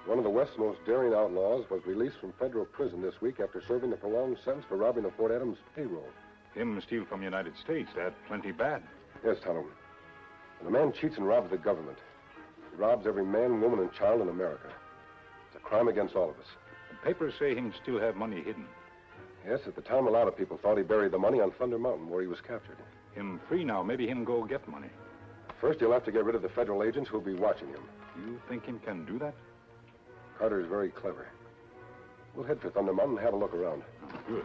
One of the West's most daring outlaws was released from federal prison this week after serving a prolonged sentence for robbing the Fort Adams payroll. Him steal from United States, that plenty bad. Yes, Tonto. When a man cheats and robs the government, he robs every man, woman, and child in America. It's a crime against all of us. The papers say him still have money hidden. Yes, at the time a lot of people thought he buried the money on Thunder Mountain where he was captured. Him free now, maybe him go get money. First, he'll have to get rid of the federal agents who'll be watching him. You think him can do that? Carter is very clever. We'll head for Thunder Mountain and have a look around. Oh, good.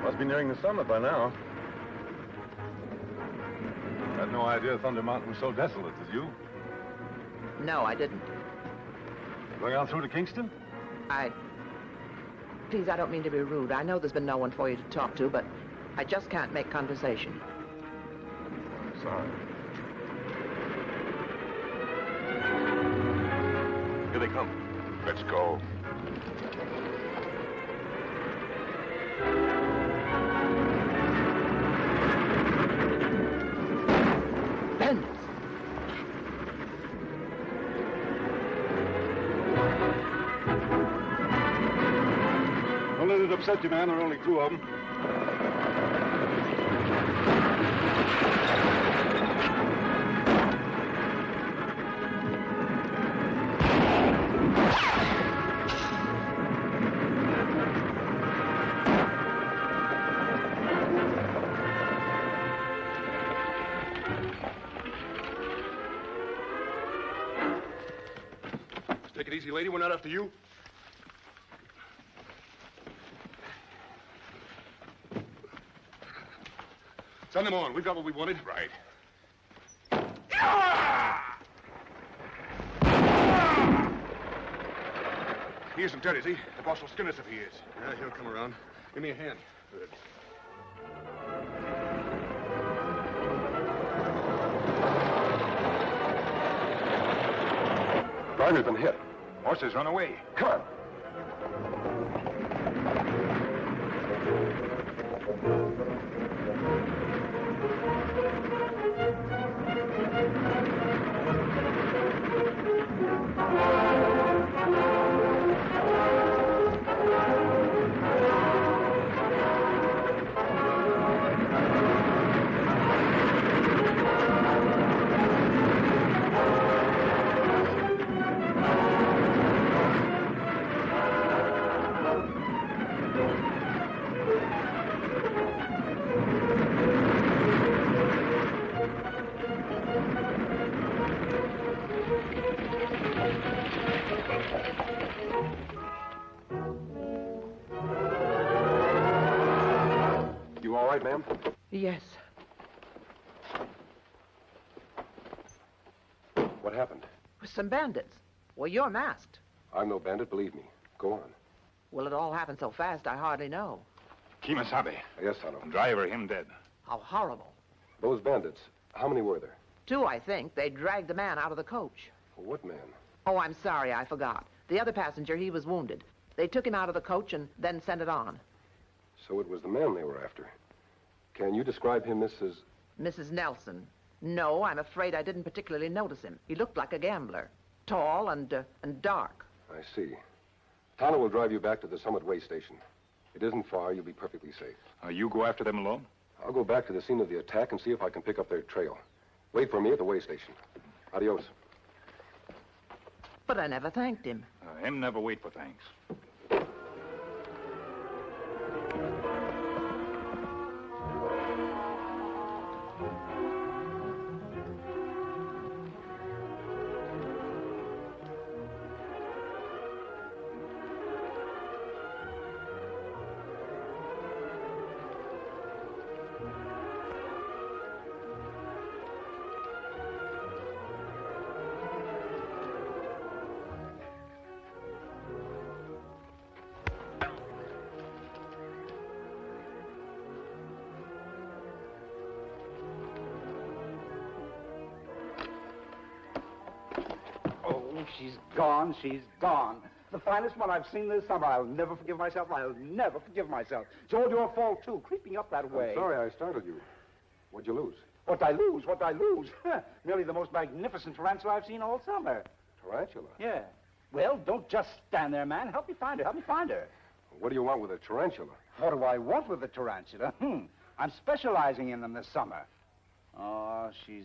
Must be nearing the summit by now. Had no idea Thunder Mountain was so desolate, did you? No, I didn't. Going on through to Kingston? Please, I don't mean to be rude. I know there's been no one for you to talk to, but I just can't make conversation. Sorry. Here they come. Let's go. Bandits! Don't let it upset you, man. There are only two of them. Take it easy, lady. We're not after you. Send them on. We've got what we wanted. Right. He isn't dead, is he? The boss will skin us if he is. Yeah, he'll come around. Give me a hand. Good. Driver's been hit. Horses run away. Come on. You all right, ma'am? Yes. What happened? With some bandits. Well, you're masked. I'm no bandit, believe me. Go on. Well, it all happened so fast, I hardly know. Kimasabe. Yes, Tonto. Driver, him dead. How horrible. Those bandits, how many were there? 2, I think. They dragged the man out of the coach. What man? Oh, I'm sorry, I forgot. The other passenger, he was wounded. They took him out of the coach and then sent it on. So it was the man they were after. Can you describe him, Mrs. Mrs. Nelson. No, I'm afraid I didn't particularly notice him. He looked like a gambler. Tall and dark. I see. Tonto will drive you back to the Summit Way Station. It isn't far. You'll be perfectly safe. You go after them alone? I'll go back to the scene of the attack and see if I can pick up their trail. Wait for me at the way station. Adios. But I never thanked him. Him never wait for thanks. She's gone, she's gone. The finest one I've seen this summer. I'll never forgive myself. I'll never forgive myself. It's all your fault, too, creeping up that way. I'm sorry I startled you. What'd you lose? What I lose? What I lose? Merely the most magnificent tarantula I've seen all summer. Tarantula? Yeah. Well, don't just stand there, man. Help me find her. Help me find her. What do you want with a tarantula? What do I want with the tarantula? I'm specializing in them this summer. Oh, she's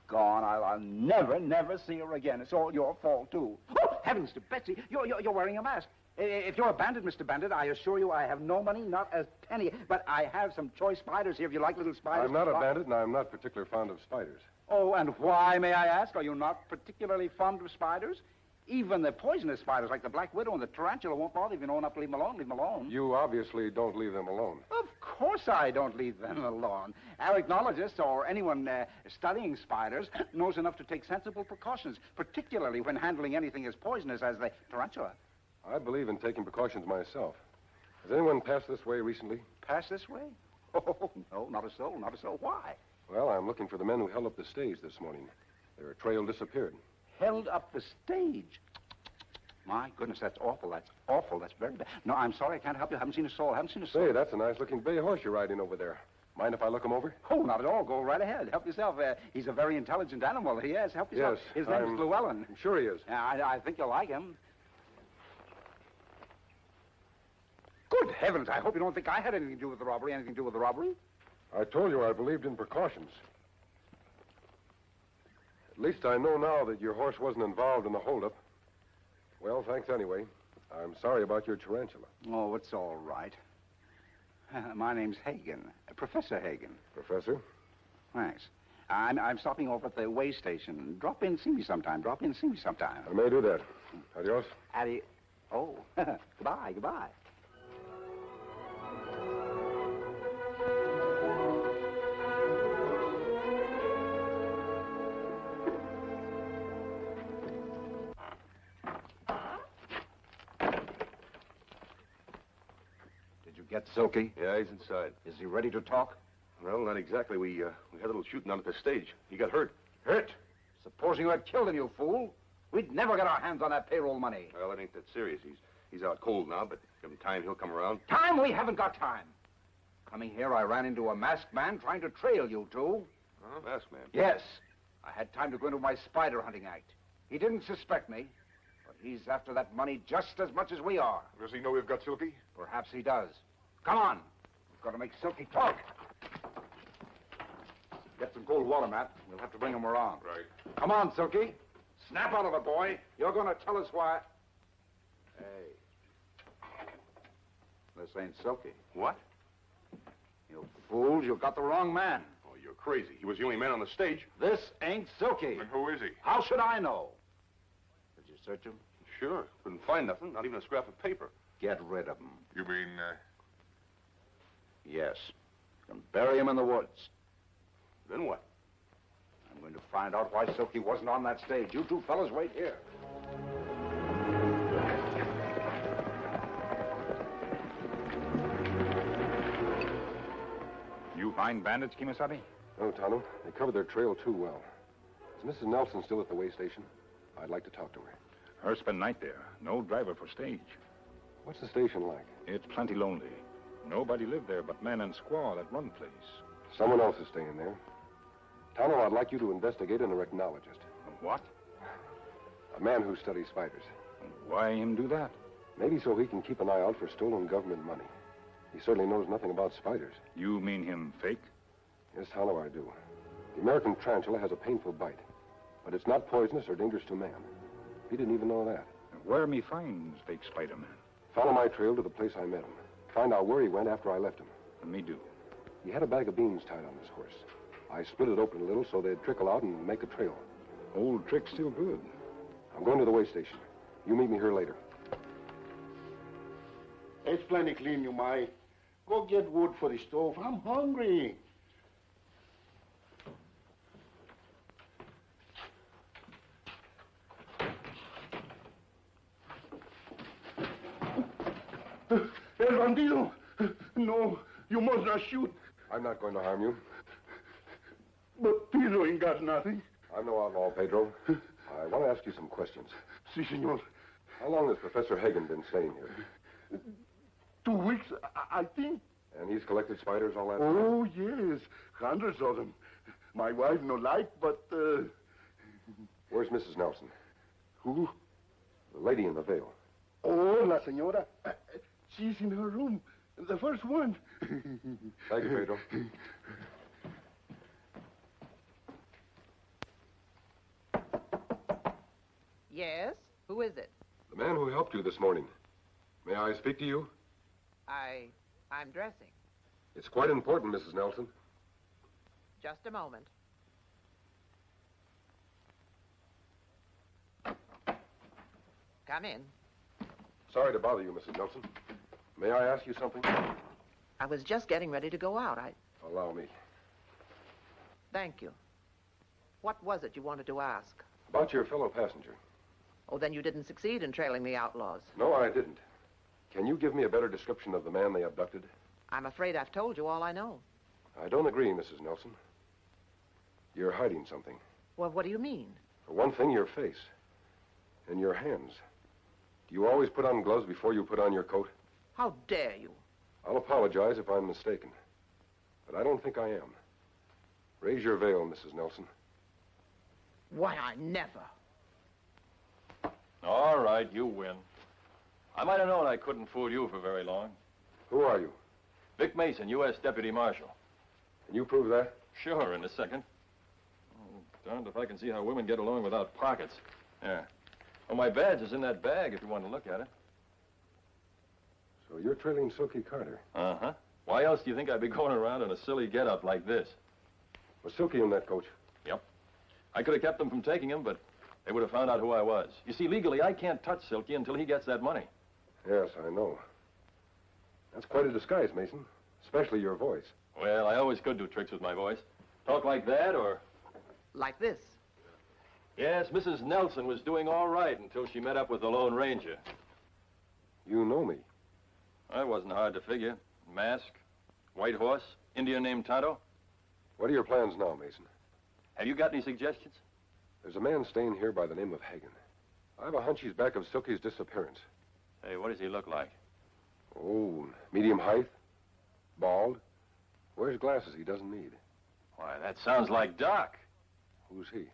gone. I'll never see her again. It's all your fault, too. Oh, heavens to Betsy, you're wearing a mask. If you're a bandit, Mr. Bandit, I assure you I have no money, not a penny. But I have some choice spiders here if you like little spiders. I'm not a bandit, and I'm not particularly fond of spiders. Oh, and why, may I ask? Are you not particularly fond of spiders? Even the poisonous spiders like the black widow and the tarantula won't bother you if you know enough to leave them alone. Leave them alone. You obviously don't leave them alone. Of course I don't leave them alone. Arachnologists or anyone studying spiders knows enough to take sensible precautions, particularly when handling anything as poisonous as the tarantula. I believe in taking precautions myself. Has anyone passed this way recently? Pass this way? Oh, no, not a soul, not a soul. Why? Well, I'm looking for the men who held up the stage this morning. Their trail disappeared. Held up the stage? My goodness, that's awful. That's awful. That's very bad. No, I'm sorry, I can't help you. I haven't seen a soul. I haven't seen a soul. Say, that's a nice-looking bay horse you're riding over there. Mind if I look him over? Oh, not at all. Go right ahead. Help yourself. He's a very intelligent animal. He is. Help yourself. Yes, His name's Llewellyn. I'm sure he is. I think you'll like him. Good heavens, I hope you don't think I had anything to do with the robbery. Anything to do with the robbery? I told you I believed in precautions. At least I know now that your horse wasn't involved in the holdup. Well, thanks anyway. I'm sorry about your tarantula. Oh, it's all right. My name's Hagen. Professor Hagen. Professor? Thanks. I'm stopping over at the way station. Drop in and see me sometime. Drop in and see me sometime. I may do that. Adios. Oh, goodbye, goodbye. Get Silky? Yeah, he's inside. Is he ready to talk? Well, not exactly. We had a little shooting on at the stage. He got hurt. Hurt? Supposing you had killed him, you fool. We'd never get our hands on that payroll money. Well, it ain't that serious. He's out cold now, but give him time, he'll come around. Time? We haven't got time. Coming here, I ran into a masked man trying to trail you two. Oh, masked man. Yes. I had time to go into my spider hunting act. He didn't suspect me, but he's after that money just as much as we are. Does he know we've got Silky? Perhaps he does. Come on. We've got to make Silky talk. Get some cold water, Matt. We'll have to bring him around. Right. Come on, Silky. Snap out of it, boy. You're going to tell us why. Hey. This ain't Silky. What? You fools, you got the wrong man. Oh, you're crazy. He was the only man on the stage. This ain't Silky. Then who is he? How should I know? Did you search him? Sure. Couldn't find nothing, not even a scrap of paper. Get rid of him. You mean, Yes. You can bury him in the woods. then what? I'm going to find out why Silky wasn't on that stage. You two fellas wait here. You find bandits, Kimasabi? No, Tonto. They covered their trail too well. Is Mrs. Nelson still at the way station? I'd like to talk to her. Her spend night there. No driver for stage. What's the station like? It's plenty lonely. Nobody lived there but men and squaw that run place. Someone else is staying there. Tonto, I'd like you to investigate an arachnologist. What? A man who studies spiders. Why him do that? Maybe so he can keep an eye out for stolen government money. He certainly knows nothing about spiders. You mean him fake? Yes, Tonto, I do. The American tarantula has a painful bite, but it's not poisonous or dangerous to man. He didn't even know that. Where me finds fake Spider-Man? Follow my trail to the place I met him. Find out where he went after I left him. Me do. He had a bag of beans tied on his horse. I split it open a little so they'd trickle out and make a trail. Old trick still good. I'm going to the way station. You meet me here later. It's plenty clean, you might. Go get wood for the stove. I'm hungry. El bandido! No, you must not shoot. I'm not going to harm you. But Pedro ain't got nothing. I'm no outlaw, Pedro. I want to ask you some questions. Si, senor. How long has Professor Hagen been staying here? 2 weeks, I think. And he's collected spiders all that time? Oh, yes. Hundreds of them. My wife no like, but, Where's Mrs. Nelson? Who? The lady in the veil. Oh, la señora. She's in her room. The first one. Thank you, Pedro. Yes? Who is it? The man who helped you this morning. May I speak to you? I'm dressing. It's quite important, Mrs. Nelson. Just a moment. Come in. Sorry to bother you, Mrs. Nelson. May I ask you something? I was just getting ready to go out. Allow me. Thank you. What was it you wanted to ask? About your fellow passenger. Oh, then you didn't succeed in trailing the outlaws. No, I didn't. Can you give me a better description of the man they abducted? I'm afraid I've told you all I know. I don't agree, Mrs. Nelson. You're hiding something. Well, what do you mean? For one thing, your face. And your hands. Do you always put on gloves before you put on your coat? How dare you? I'll apologize if I'm mistaken. But I don't think I am. Raise your veil, Mrs. Nelson. Why, I never. All right, you win. I might have known I couldn't fool you for very long. Who are you? Vic Mason, U.S. Deputy Marshal. Can you prove that? Sure, in a second. Oh, darned if I can see how women get along without pockets. Yeah. Well, my badge is in that bag if you want to look at it. So you're trailing Silky Carter. Uh-huh. Why else do you think I'd be going around in a silly get-up like this? Was Silky in that coach? Yep. I could have kept them from taking him, but they would have found out who I was. You see, legally, I can't touch Silky until he gets that money. Yes, I know. That's quite a disguise, Mason. Especially your voice. Well, I always could do tricks with my voice. Talk like that, or... Like this. Yes, Mrs. Nelson was doing all right until she met up with the Lone Ranger. You know me. That wasn't hard to figure. Mask, white horse, Indian named Tonto. What are your plans now, Mason? Have you got any suggestions? There's a man staying here by the name of Hagen. I have a hunch he's back of Silky's disappearance. Hey, what does he look like? Oh, medium height, bald. Wears glasses he doesn't need. Why, that sounds like Doc. Who's he?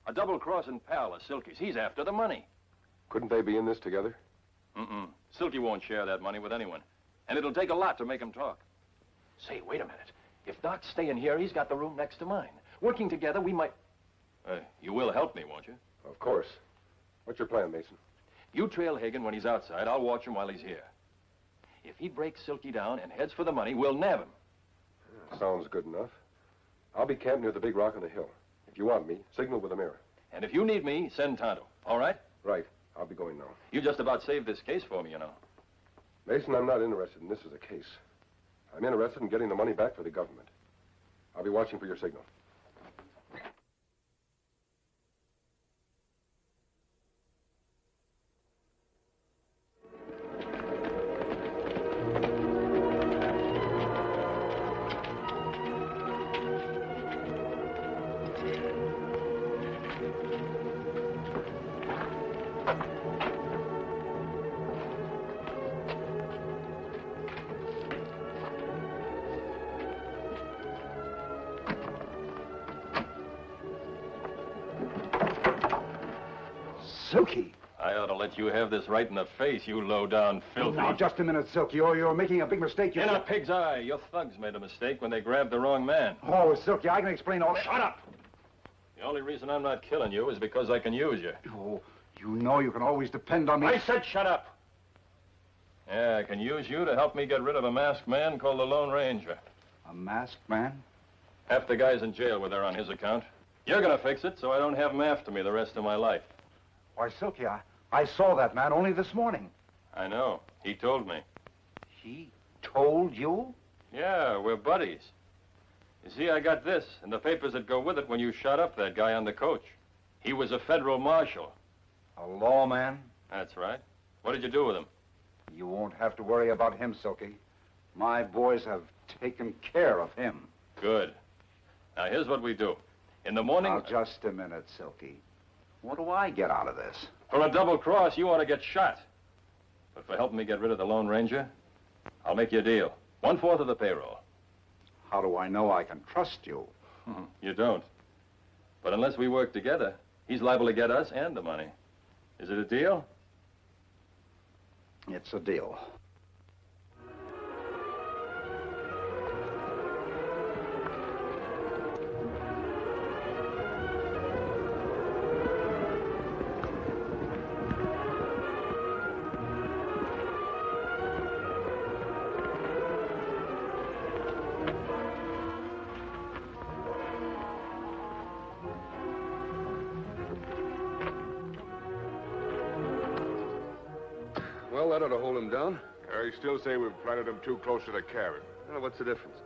A double-crossing pal of Silky's. He's after the money. Couldn't they be in this together? Mm-mm. Silky won't share that money with anyone. And it'll take a lot to make him talk. Say, wait a minute. If Doc's staying here, he's got the room next to mine. Working together, we might... you will help me, won't you? Of course. What's your plan, Mason? You trail Hagen when he's outside. I'll watch him while he's here. If he breaks Silky down and heads for the money, we'll nab him. Sounds good enough. I'll be camped near the big rock on the hill. If you want me, signal with a mirror. And if you need me, send Tonto. All right? Right. I'll be going now. You just about saved this case for me, you know. Mason, I'm not interested in this as a case. I'm interested in getting the money back for the government. I'll be watching for your signal. Silky. I ought to let you have this right in the face, you low-down filthy. Now, just a minute, Silky. You're making a big mistake. In a pig's eye. Your thugs made a mistake when they grabbed the wrong man. Oh, Silky, I can explain all... Shut up! The only reason I'm not killing you is because I can use you. Oh, you know you can always depend on me. I said shut up! Yeah, I can use you to help me get rid of a masked man called the Lone Ranger. A masked man? Half the guys in jail were there on his account. You're gonna fix it so I don't have him after me the rest of my life. Why, Silky, I saw that man only this morning. I know. He told me. He told you? Yeah, we're buddies. You see, I got this and the papers that go with it when you shot up that guy on the coach. He was a federal marshal. A lawman? That's right. What did you do with him? You won't have to worry about him, Silky. My boys have taken care of him. Good. Now, here's what we do. In the morning... Now, just a minute, Silky. What do I get out of this? For a double cross, you ought to get shot. But for helping me get rid of the Lone Ranger, I'll make you a deal. 1/4 of the payroll. How do I know I can trust you? You don't. But unless we work together, he's liable to get us and the money. Is it a deal? It's a deal. Well, that ought to hold him down. I still say we've planted him too close to the cabin. Well, what's the difference?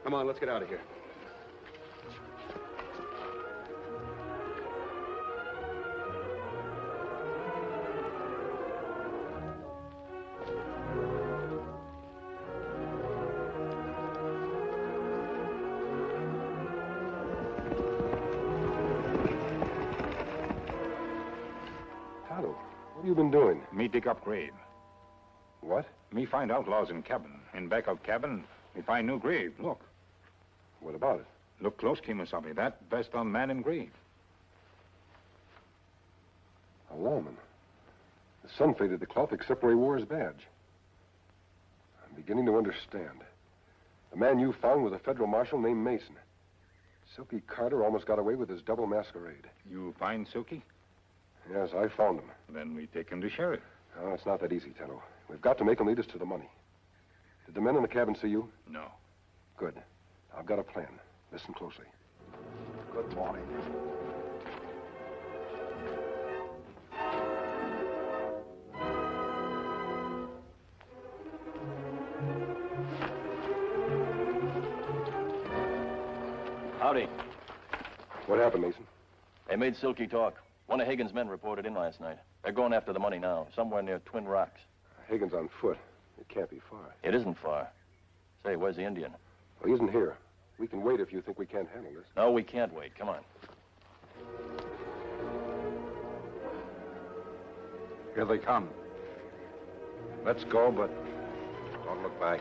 Come on, let's get out of here. Tonto, what have you been doing? Me dig up grave. What? Me find outlaws in cabin. In back of cabin, me find new grave. Look. What about it? Look close, Kemosabe. That best on man in grave. A lawman. The sun faded the cloth except where he wore his badge. I'm beginning to understand. The man you found was a federal marshal named Mason. Silky Carter almost got away with his double masquerade. You find Silky? Yes, I found him. Then we take him to sheriff. No, it's not that easy, Tonto. We've got to make him lead us to the money. Did the men in the cabin see you? No. Good. I've got a plan. Listen closely. Good morning. Howdy. What happened, Mason? They made Silky talk. One of Hagen's men reported in last night. They're going after the money now, somewhere near Twin Rocks. Hagen's on foot. It can't be far. It isn't far. Say, where's the Indian? Well, he isn't here. We can wait if you think we can't handle this. No, we can't wait. Come on. Here they come. Let's go, but don't look back.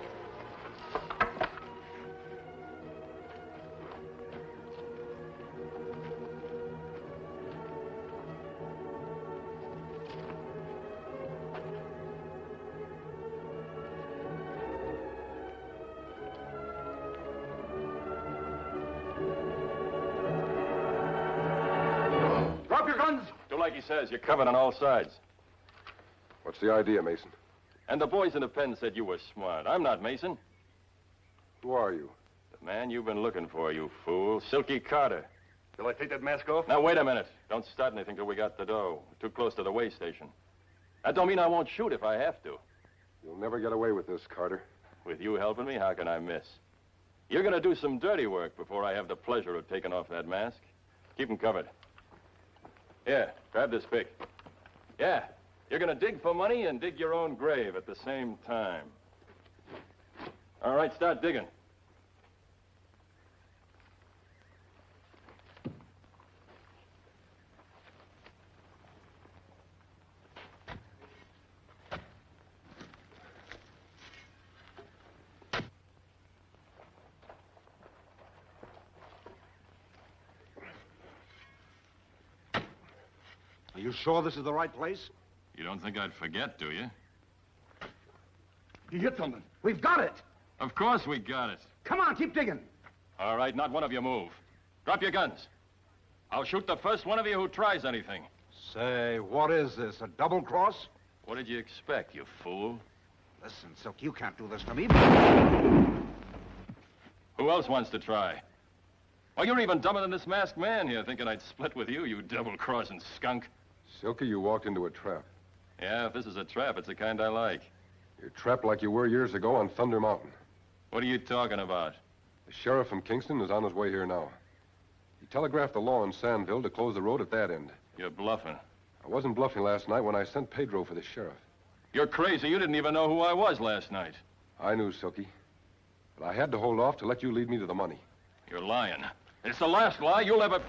Drop your guns! Do like he says. You're covered on all sides. What's the idea, Mason? And the boys in the pen said you were smart. I'm not Mason. Who are you? The man you've been looking for, you fool. Silky Carter. Shall I take that mask off? Now, wait a minute. Don't start anything till we got the dough. We're too close to the way station. That don't mean I won't shoot if I have to. You'll never get away with this, Carter. With you helping me, how can I miss? You're going to do some dirty work before I have the pleasure of taking off that mask. Keep him covered. Here, grab this pick. Yeah, you're going to dig for money and dig your own grave at the same time. All right, start digging. Are you sure this is the right place? You don't think I'd forget, do you? You hit something. We've got it. Of course we got it. Come on, keep digging. All right, not one of you move. Drop your guns. I'll shoot the first one of you who tries anything. Say, what is this, a double cross? What did you expect, you fool? Listen, Silk, you can't do this to me. Who else wants to try? Well, you're even dumber than this masked man here, thinking I'd split with you, you double-crossing skunk. Silky, you walked into a trap. Yeah, if this is a trap, it's the kind I like. You're trapped like you were years ago on Thunder Mountain. What are you talking about? The sheriff from Kingston is on his way here now. He telegraphed the law in Sandville to close the road at that end. You're bluffing. I wasn't bluffing last night when I sent Pedro for the sheriff. You're crazy. You didn't even know who I was last night. I knew, Silky. But I had to hold off to let you lead me to the money. You're lying. It's the last lie you'll ever...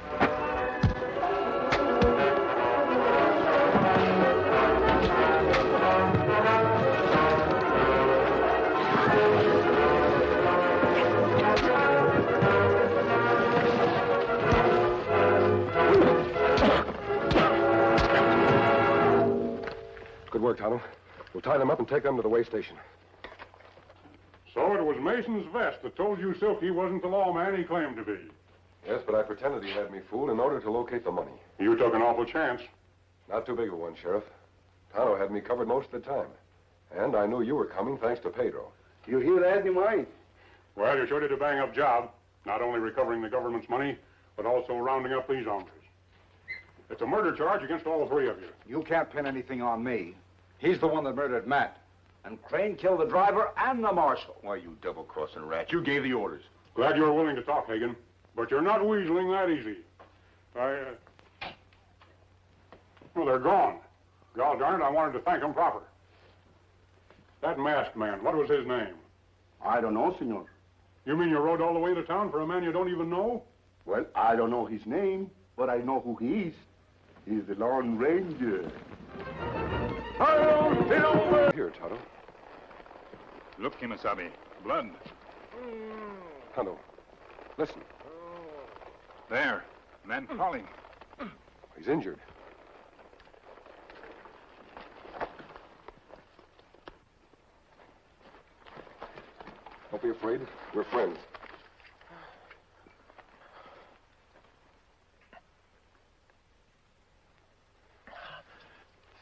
work, Tonto. We'll tie them up and take them to the way station. So it was Mason's vest that told you Silky wasn't the lawman he claimed to be. Yes, but I pretended he had me fooled in order to locate the money. You took an awful chance. Not too big of a one, Sheriff. Tonto had me covered most of the time. And I knew you were coming thanks to Pedro. You hear that, Nimai? Well, you sure did a bang-up job. Not only recovering the government's money, but also rounding up these hombres. It's a murder charge against all three of you. You can't pin anything on me. He's the one that murdered Matt. And Crane killed the driver and the marshal. Why, you double-crossing rat. You gave the orders. Glad you're willing to talk, Hagen. But you're not weaseling that easy. Well, they're gone. God darn it, I wanted to thank them proper. That masked man, what was his name? I don't know, senor. You mean you rode all the way to town for a man you don't even know? Well, I don't know his name, but I know who he is. He's the Lone Ranger. Here, Tonto. Look, Kimasabi. Blood. Tonto, listen. There. Man calling. He's injured. Don't be afraid. We're friends.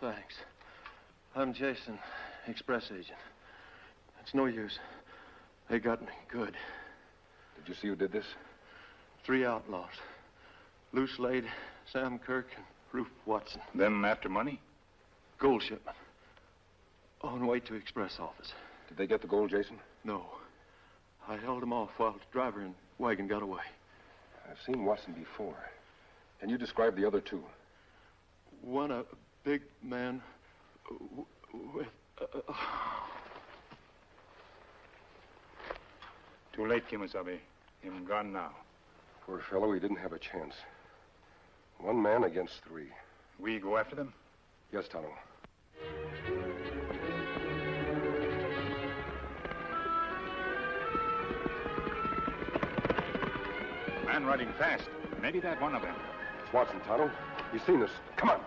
Thanks. I'm Jason, express agent. It's no use. They got me good. Did you see who did this? 3 outlaws. Lou Slade, Sam Kirk, and Ruth Watson. Them after money? Gold shipment. On way to express office. Did they get the gold, Jason? No. I held them off while the driver and wagon got away. I've seen Watson before. Can you describe the other two? One, a big man with... Too late, Kimasabi. Him gone now. Poor fellow, he didn't have a chance. 1 man against 3. We go after them? Yes, Tonto. Man riding fast. Maybe that one of them. It's Watson, Tonto. He's seen us. Come on.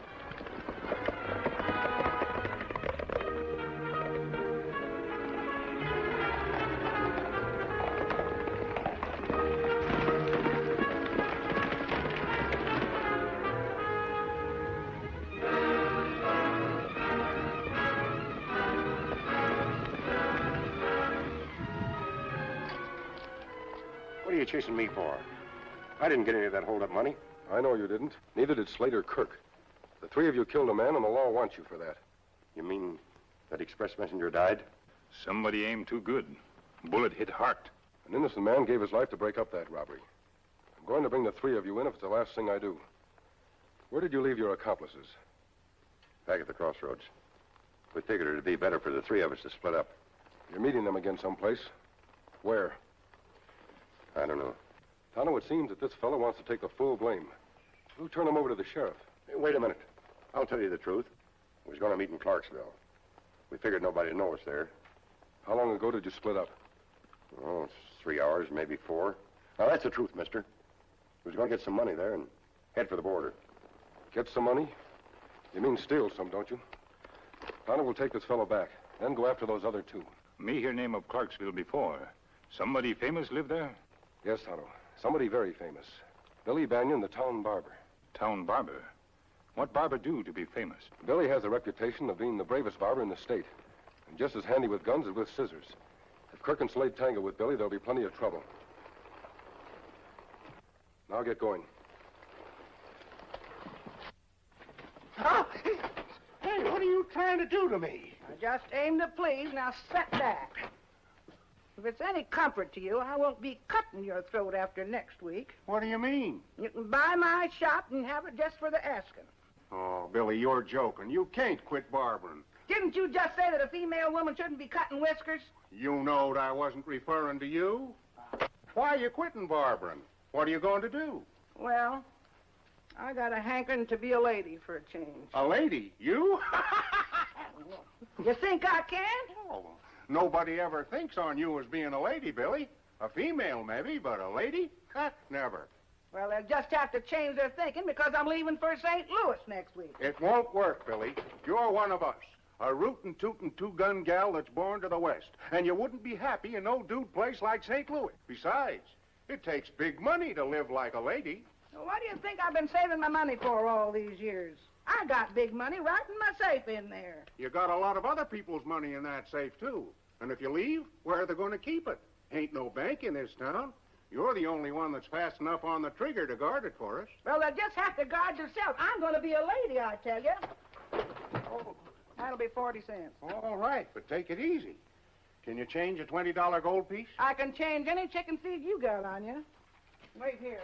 What are you chasing me for? I didn't get any of that hold-up money. I know you didn't. Neither did Slade or Kirk. The 3 of you killed a man, and the law wants you for that. You mean that express messenger died? Somebody aimed too good. Bullet hit heart. An innocent man gave his life to break up that robbery. I'm going to bring the 3 of you in if it's the last thing I do. Where did you leave your accomplices? Back at the crossroads. We figured it'd be better for the 3 of us to split up. You're meeting them again someplace. Where? I don't know. Tonto, it seems that this fellow wants to take the full blame. We'll turn him over to the sheriff. Hey, wait a minute. I'll tell you the truth. We was going to meet in Clarksville. We figured nobody'd know us there. How long ago did you split up? Oh, it's 3 hours, maybe 4. Now, that's the truth, mister. We was going to get some money there and head for the border. Get some money? You mean steal some, don't you? Tonto will take this fellow back, then go after those other 2. Me hear name of Clarksville before. Somebody famous live there? Yes, Tonto. Somebody very famous. Billy Banyan, the town barber. Town barber? What barber do to be famous? Billy has a reputation of being the bravest barber in the state. And just as handy with guns as with scissors. If Kirk and Slade tangle with Billy, there'll be plenty of trouble. Now get going. Huh? Hey, what are you trying to do to me? I just aim to please. Now sit back. If it's any comfort to you, I won't be cutting your throat after next week. What do you mean? You can buy my shop and have it just for the asking. Oh, Billy, you're joking. You can't quit barbering. Didn't you just say that a female woman shouldn't be cutting whiskers? You knowed I wasn't referring to you. Why are you quitting barbering? What are you going to do? Well, I got a hankering to be a lady for a change. A lady? You? You think I can? Oh, nobody ever thinks on you as being a lady, Billy. A female, maybe, but a lady? Never. Well, they'll just have to change their thinking because I'm leaving for St. Louis next week. It won't work, Billy. You're one of us. A rootin' tootin' two-gun gal that's born to the West. And you wouldn't be happy in no dude place like St. Louis. Besides, it takes big money to live like a lady. Well, what do you think I've been saving my money for all these years? I got big money right in my safe in there. You got a lot of other people's money in that safe, too. And if you leave, where are they going to keep it? Ain't no bank in this town. You're the only one that's fast enough on the trigger to guard it for us. Well, you just have to guard yourself. I'm going to be a lady, I tell you. Oh, that'll be 40 cents. All right, but take it easy. Can you change a $20 gold piece? I can change any chicken feed you got on you. Wait here.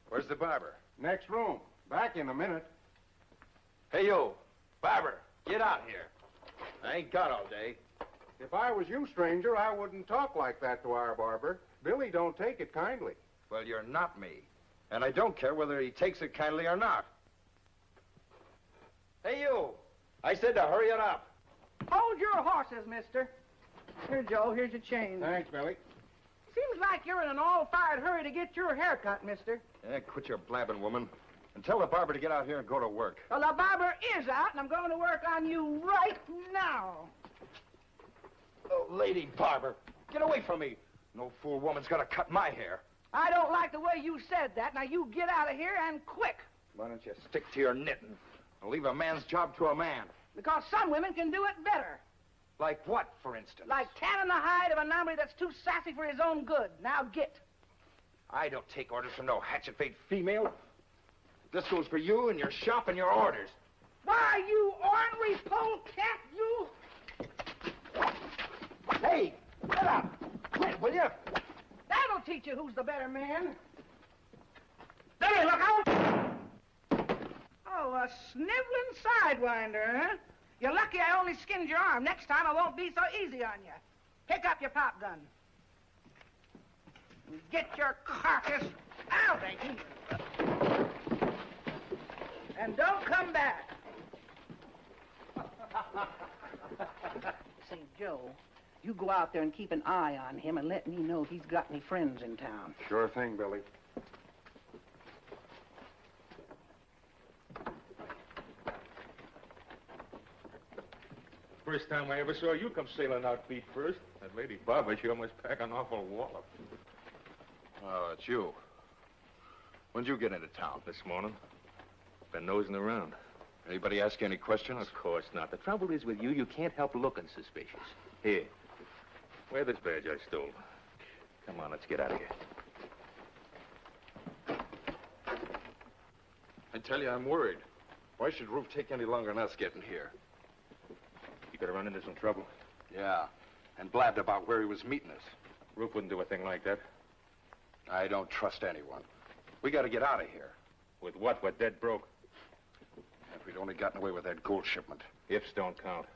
Where's the barber? Next room. Back in a minute. Hey, you, barber, get out here. I ain't got all day. If I was you, stranger, I wouldn't talk like that to our barber. Billy don't take it kindly. Well, you're not me. And I don't care whether he takes it kindly or not. Hey, you. I said to hurry it up. Hold your horses, mister. Here, Joe, here's your change. Thanks, Billy. Seems like you're in an all-fired hurry to get your hair cut, mister. Quit your blabbing, woman. And tell the barber to get out here and go to work. Well, the barber is out, and I'm going to work on you right now. Oh, lady barber, get away from me. No fool woman's gonna cut my hair. I don't like the way you said that. Now, you get out of here, and quick. Why don't you stick to your knitting? And leave a man's job to a man. Because some women can do it better. Like what, for instance? Like tanning the hide of a hombre that's too sassy for his own good. Now, get. I don't take orders from no hatchet-faced female. This goes for you and your shop and your orders. Why, you ornery polecat, you... Hey, get up. Quit, will you? That'll teach you who's the better man. There, look out! Oh, a sniveling sidewinder, huh? You're lucky I only skinned your arm. Next time I won't be so easy on you. Pick up your pop gun. Get your carcass out of here. And don't come back. Say, Joe, you go out there and keep an eye on him and let me know if he's got any friends in town. Sure thing, Billy. First time I ever saw you come sailing out feet first. That lady Barbara, she almost packed an awful wallop. Oh, it's you. When'd you get into town? This morning. Been nosing around. Anybody ask you any questions? Of course not. The trouble is with you, you can't help looking suspicious. Here. Wear this badge I stole. Come on, let's get out of here. I tell you, I'm worried. Why should Roof take any longer than us getting here? You could have run into some trouble. Yeah, and blabbed about where he was meeting us. Roof wouldn't do a thing like that. I don't trust anyone. We got to get out of here. With what? We're dead broke. If we'd only gotten away with that gold shipment. Ifs don't count.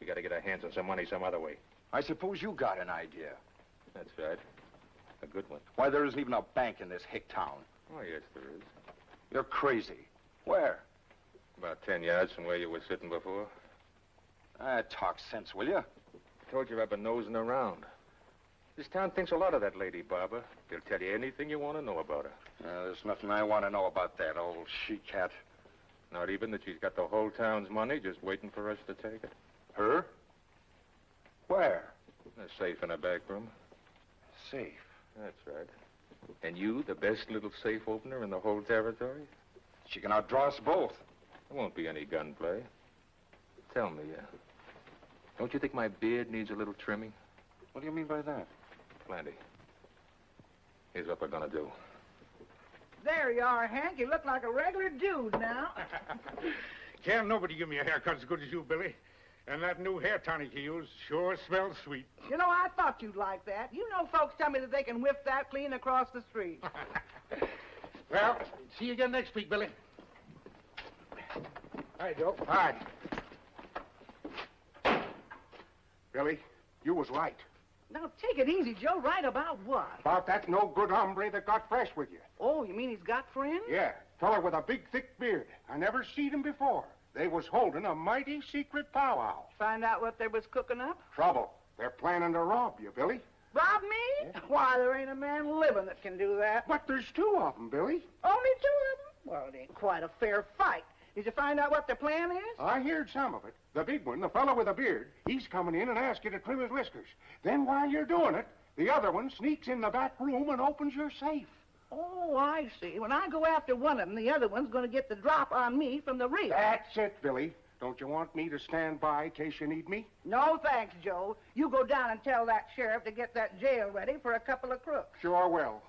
We got to get our hands on some money some other way. I suppose you got an idea. That's right. A good one. Why, there isn't even a bank in this hick town. Oh, yes, there is. You're crazy. Where? About 10 yards from where you were sitting before. Talk sense, will you? I told you I've been nosing around. This town thinks a lot of that lady, Barbara. She'll tell you anything you want to know about her. There's nothing I want to know about that old she-cat. Not even that she's got the whole town's money just waiting for us to take it. Her? Where? A safe in a back room. Safe. That's right. And you, the best little safe opener in the whole territory? She can outdraw us both. There won't be any gunplay. Tell me, don't you think my beard needs a little trimming? What do you mean by that? Plenty. Here's what we're gonna do. There you are, Hank. You look like a regular dude now. Can't nobody give me a haircut as good as you, Billy. And that new hair tonic you use sure smells sweet. You know, I thought you'd like that. You know folks tell me that they can whip that clean across the street. Well, see you again next week, Billy. Hi, Joe. All right. Billy, you was right. Now, take it easy, Joe. Right about what? About that no good hombre that got fresh with you. Oh, you mean he's got friends? Yeah, feller with a big, thick beard. I never seen him before. They was holding a mighty secret powwow. Find out what they was cooking up? Trouble. They're planning to rob you, Billy. Rob me? Yeah. Why, there ain't a man living that can do that. But there's two of them, Billy. Only two of them? Well, it ain't quite a fair fight. Did you find out what their plan is? I heard some of it. The big one, the fellow with the beard, he's coming in and asks you to trim his whiskers. Then while you're doing it, the other one sneaks in the back room and opens your safe. Oh, I see. When I go after one of them, the other one's going to get the drop on me from the rear. That's it, Billy. Don't you want me to stand by in case you need me? No, thanks, Joe. You go down and tell that sheriff to get that jail ready for a couple of crooks. Sure will.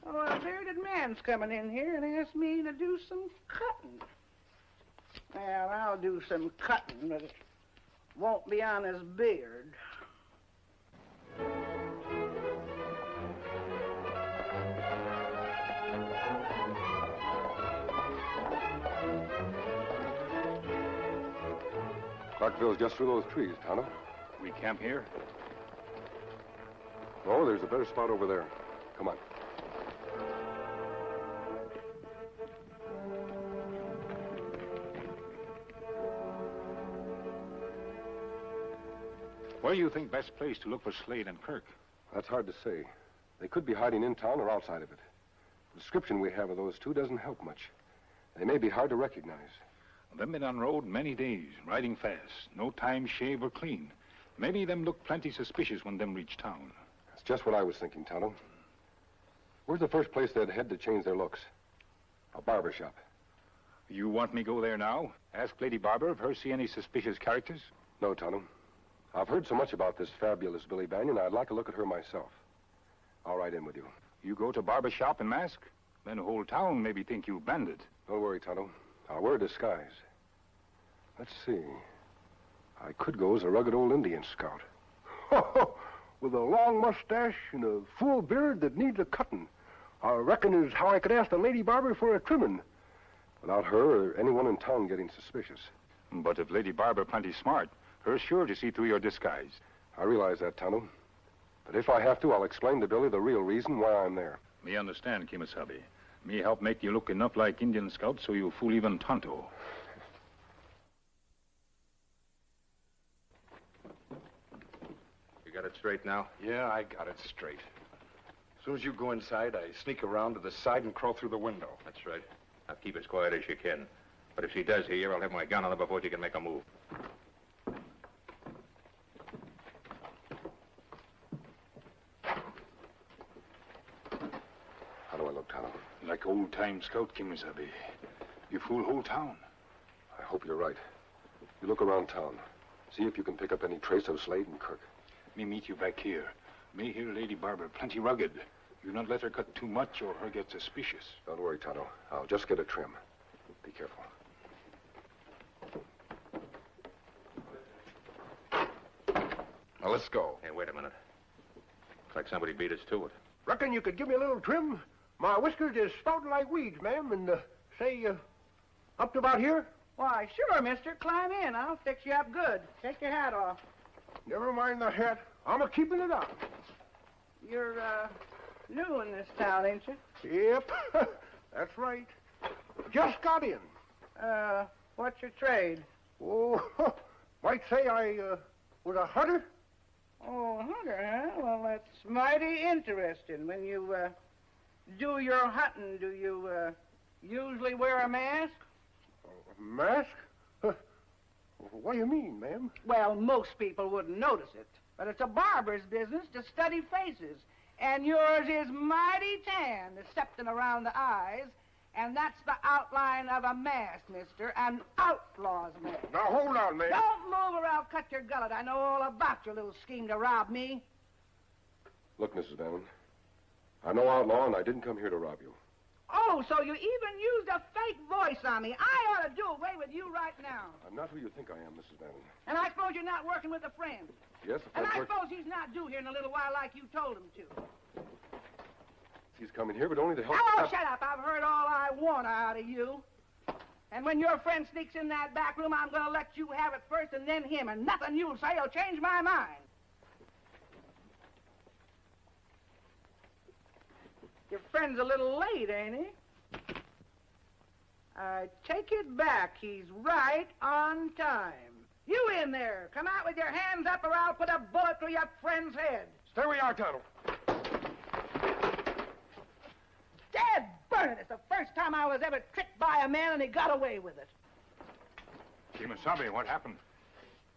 Oh, a bearded man's coming in here and asked me to do some cutting. Well, I'll do some cutting, but it won't be on his beard. Clarkville's just through those trees, Tonto. We camp here? Oh, there's a better spot over there. Come on. Where do you think best place to look for Slade and Kirk? That's hard to say. They could be hiding in town or outside of it. The description we have of those two doesn't help much. They may be hard to recognize. Them been on road many days, riding fast. No time shave or clean. Maybe them look plenty suspicious when them reach town. That's just what I was thinking, Tonto. Where's the first place they'd head to change their looks? A barber shop. You want me go there now? Ask Lady Barber if her see any suspicious characters? No, Tonto. I've heard so much about this fabulous Billy Banion, I'd like to look at her myself. I'll ride in with you. You go to barber shop and mask? Then the whole town maybe think you bandit. Don't worry, Tonto. I'll wear a disguise. Let's see. I could go as a rugged old Indian scout. With a long mustache and a full beard that needs a cutting. I reckon is how I could ask the lady barber for a trimming. Without her or anyone in town getting suspicious. But if Lady Barber plenty smart, her's sure to see through your disguise. I realize that, Tonto. But if I have to, I'll explain to Billy the real reason why I'm there. Me understand, Kimasabi. Me help make you look enough like Indian scout so you fool even Tonto. You got it straight now? Yeah, I got it straight. As soon as you go inside, I sneak around to the side and crawl through the window. That's right. Now keep as quiet as you can. But if she does hear you, I'll have my gun on her before she can make a move. How do I look, Tonto? Like old-time scout, Kimasabi. You fool whole town. I hope you're right. You look around town. See if you can pick up any trace of Slade and Kirk. Me meet you back here. Me hear Lady Barber plenty rugged. You not let her cut too much or her get suspicious. Don't worry, Tonto. I'll just get a trim. Be careful. Now, let's go. Hey, wait a minute. Looks like somebody beat us to it. Reckon you could give me a little trim? My whiskers is sprouting like weeds, ma'am, and, up to about here? Why, sure, mister. Climb in. I'll fix you up good. Take your hat off. Never mind the hat. I'm a-keeping it on. You're, new in this town, ain't you? Yep, that's right. Just got in. What's your trade? Oh, might say I, was a hunter. Oh, hunter, huh? Well, that's mighty interesting. When you, do your hunting, do you, usually wear a mask? A mask? What do you mean, ma'am? Well, most people wouldn't notice it. But it's a barber's business to study faces. And yours is mighty tan, excepting around the eyes. And that's the outline of a mask, mister. An outlaw's mask. Now, hold on, ma'am. Don't move or I'll cut your gullet. I know all about your little scheme to rob me. Look, Mrs. Bannon. I'm no outlaw, and I didn't come here to rob you. Oh, so you even used a fake voice on me. I ought to do away with you right now. I'm not who you think I am, Mrs. Bannon. And I suppose you're not working with a friend. Yes, if And I I'd worked... suppose he's not due here in a little while like you told him to. He's coming here, but only to help... Oh, shut up. I've heard all I want out of you. And when your friend sneaks in that back room, I'm going to let you have it first and then him. And nothing you'll say will change my mind. Your friend's a little late, ain't he? I take it back. He's right on time. You in there. Come out with your hands up or I'll put a bullet through your friend's head. Stay where you are, Tonto. Dad burn it. It's the first time I was ever tricked by a man and he got away with it. Kimasabi, what happened?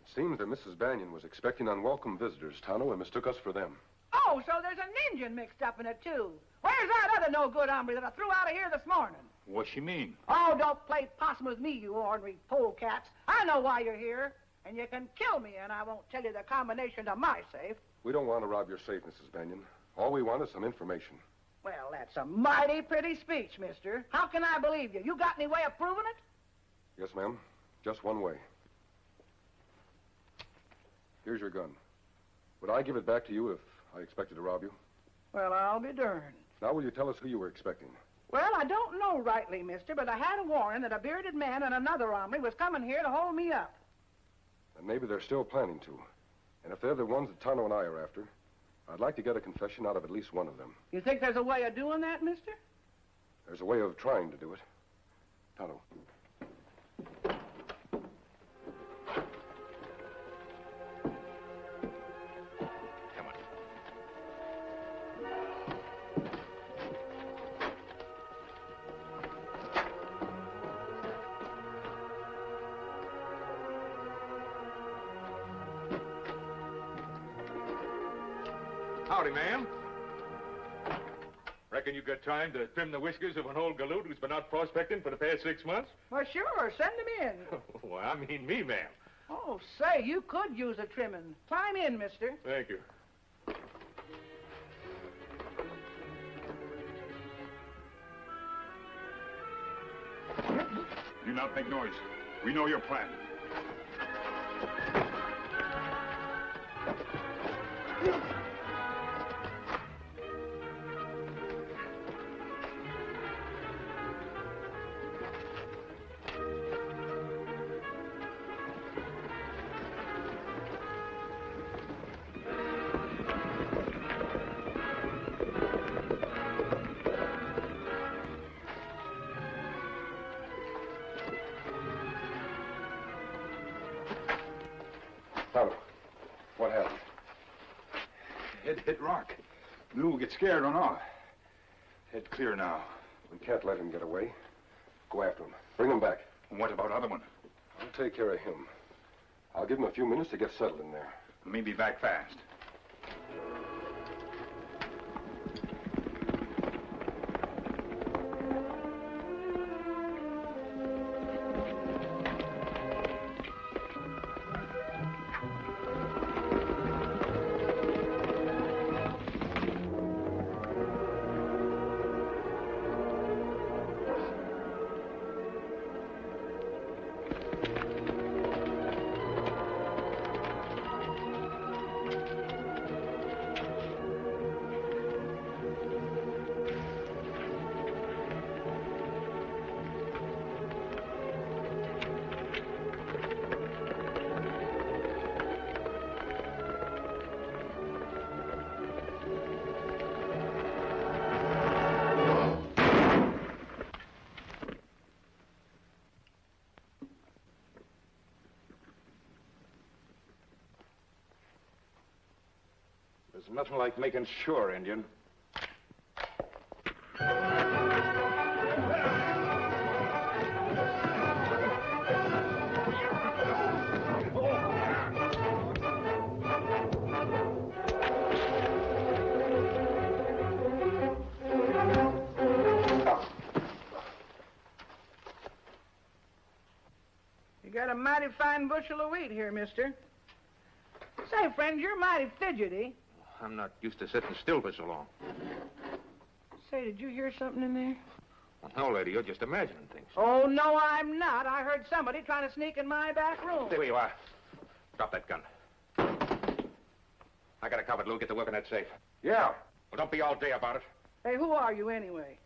It seems that Mrs. Banyan was expecting unwelcome visitors, Tonto, and mistook us for them. Oh, so there's an Indian mixed up in it, too. Where's that other no-good hombre that I threw out of here this morning? What's she mean? Oh, don't play possum with me, you ornery polecats. I know why you're here, and you can kill me, and I won't tell you the combination to my safe. We don't want to rob your safe, Mrs. Banyan. All we want is some information. Well, that's a mighty pretty speech, mister. How can I believe you? You got any way of proving it? Yes, ma'am. Just one way. Here's your gun. Would I give it back to you if I expected to rob you? Well, I'll be darned. Now will you tell us who you were expecting? Well, I don't know rightly, mister, but I had a warrant that a bearded man and another hombre was coming here to hold me up. And maybe they're still planning to. And if they're the ones that Tonto and I are after, I'd like to get a confession out of at least one of them. You think there's a way of doing that, mister? There's a way of trying to do it. Tonto. Come on. Howdy, ma'am. Reckon you got time to trim the whiskers of an old galoot who's been out prospecting for the past 6 months? Well, sure. Send him in. Well, I mean me, ma'am. Oh, say, you could use a trimming. Climb in, mister. Thank you. Do not make noise. We know your plan. Tonto, what happened? Head hit rock. Lou get scared or not. Head clear now. We can't let him get away. Go after him. Bring him back. And what about other one? I'll take care of him. I'll give him a few minutes to get settled in there. Me be back fast. There's nothing like making sure, Indian. You got a mighty fine bushel of wheat here, mister. Say, friend, you're mighty fidgety. I'm not used to sitting still for so long. Say, did you hear something in there? Well, no, lady, you're just imagining things. Oh, no, I'm not. I heard somebody trying to sneak in my back room. Stay where you are. Drop that gun. I got it covered, Lou. Get to work on that safe. Yeah. Well, don't be all day about it. Hey, who are you anyway?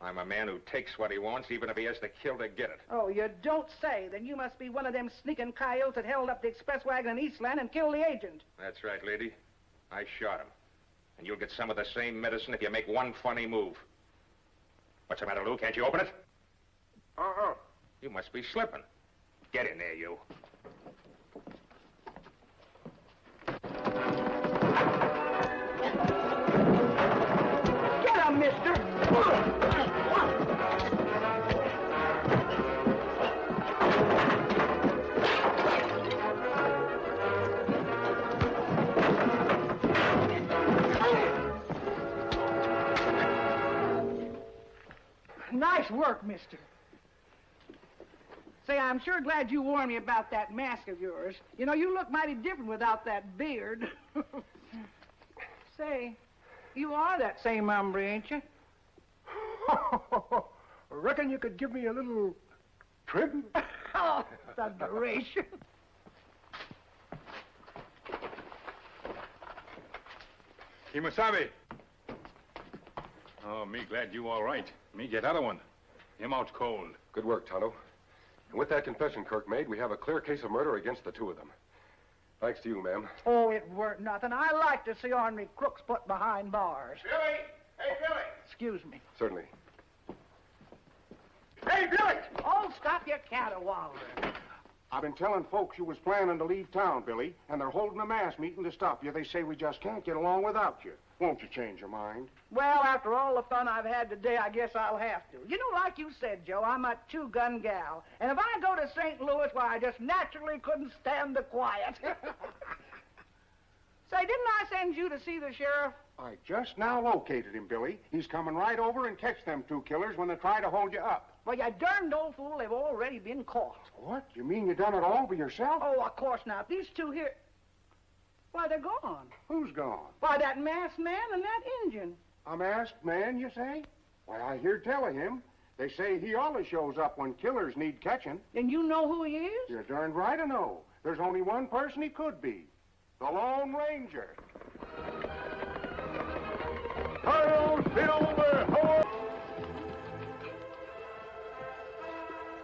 I'm a man who takes what he wants, even if he has to kill to get it. Oh, you don't say. Then you must be one of them sneaking coyotes that held up the express wagon in Eastland and killed the agent. That's right, lady. I shot him. And you'll get some of the same medicine if you make one funny move. What's the matter, Lou? Can't you open it? Uh-uh. You must be slipping. Get in there, you. Get him, mister! Nice work, mister. Say, I'm sure glad you warned me about that mask of yours. You know, you look mighty different without that beard. Say, you are that same hombre, ain't you? Reckon you could give me a little trim? Oh, thunderation. Kimasabi. Oh, me glad you all right. Me get other one. Him out cold. Good work, Tonto. And with that confession Kirk made, we have a clear case of murder against the two of them. Thanks to you, ma'am. Oh, it weren't nothing. I like to see ornery crooks put behind bars. Billy! Hey, Billy! Excuse me. Certainly. Hey, Billy! Oh, stop your caterwauling. I've been telling folks you was planning to leave town, Billy, and they're holding a mass meeting to stop you. They say we just can't get along without you. Won't you change your mind? Well, after all the fun I've had today, I guess I'll have to. You know, like you said, Joe, I'm a two-gun gal. And if I go to St. Louis, why, I just naturally couldn't stand the quiet. Say, didn't I send you to see the sheriff? I just now located him, Billy. He's coming right over and catch them two killers when they try to hold you up. Well, you darned old fool, they've already been caught. What? You mean you done it all by yourself? Oh, of course not. These two here... Why, they're gone. Who's gone? Why, that masked man and that Injun. A masked man, you say? Why, I hear tell of him. They say he always shows up when killers need catching. And you know who he is? You're darned right I know. There's only one person he could be. The Lone Ranger.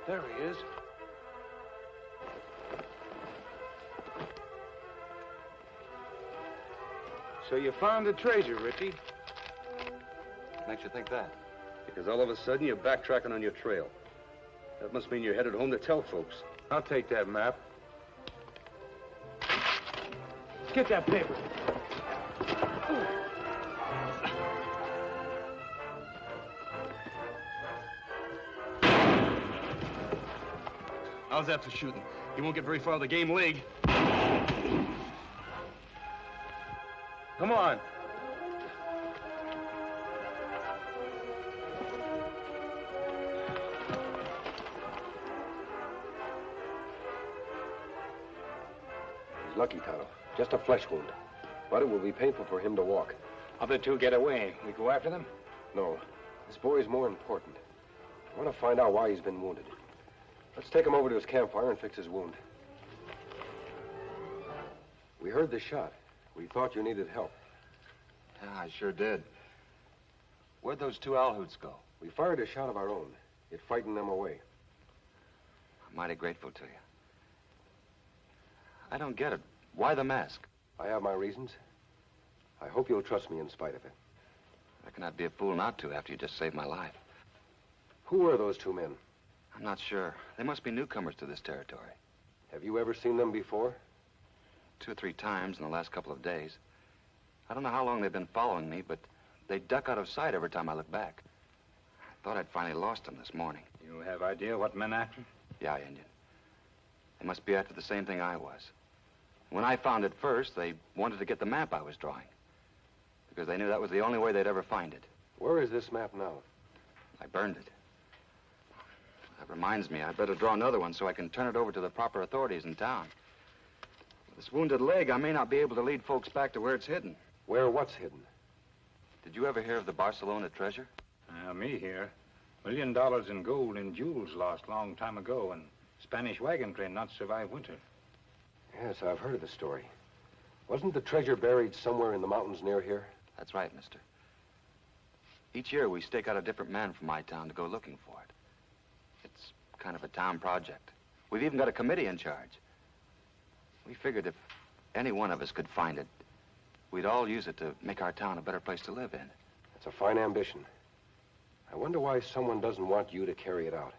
There he is. So you found the treasure, Ricky. Makes you think that? Because all of a sudden you're backtracking on your trail. That must mean you're headed home to tell folks. I'll take that map. Get that paper. How's that for shooting? He won't get very far to the game league. Come on. He's lucky, Tonto. Just a flesh wound. But it will be painful for him to walk. Other two get away. We go after them? No. This boy is more important. I want to find out why he's been wounded. Let's take him over to his campfire and fix his wound. We heard the shot. We thought you needed help. Yeah, I sure did. Where'd those two owl hoots go? We fired a shot of our own. It frightened them away. I'm mighty grateful to you. I don't get it. Why the mask? I have my reasons. I hope you'll trust me in spite of it. I reckon I'd be a fool not to after you just saved my life. Who were those two men? I'm not sure. They must be newcomers to this territory. Have you ever seen them before? 2 or 3 times in the last couple of days. I don't know how long they've been following me, but they duck out of sight every time I look back. I thought I'd finally lost them this morning. You have idea what men after? Yeah, Indian. They must be after the same thing I was. When I found it first, they wanted to get the map I was drawing. Because they knew that was the only way they'd ever find it. Where is this map now? I burned it. That reminds me, I'd better draw another one so I can turn it over to the proper authorities in town. With this wounded leg, I may not be able to lead folks back to where it's hidden. Where what's hidden? Did you ever hear of the Barcelona treasure? Me here. $1 million in gold and jewels lost long time ago, and Spanish wagon train not survive winter. Yes, I've heard of the story. Wasn't the treasure buried somewhere in the mountains near here? That's right, mister. Each year, we stake out a different man from my town to go looking for it. It's kind of a town project. We've even got a committee in charge. We figured if any one of us could find it, we'd all use it to make our town a better place to live in. It's a fine ambition. I wonder why someone doesn't want you to carry it out.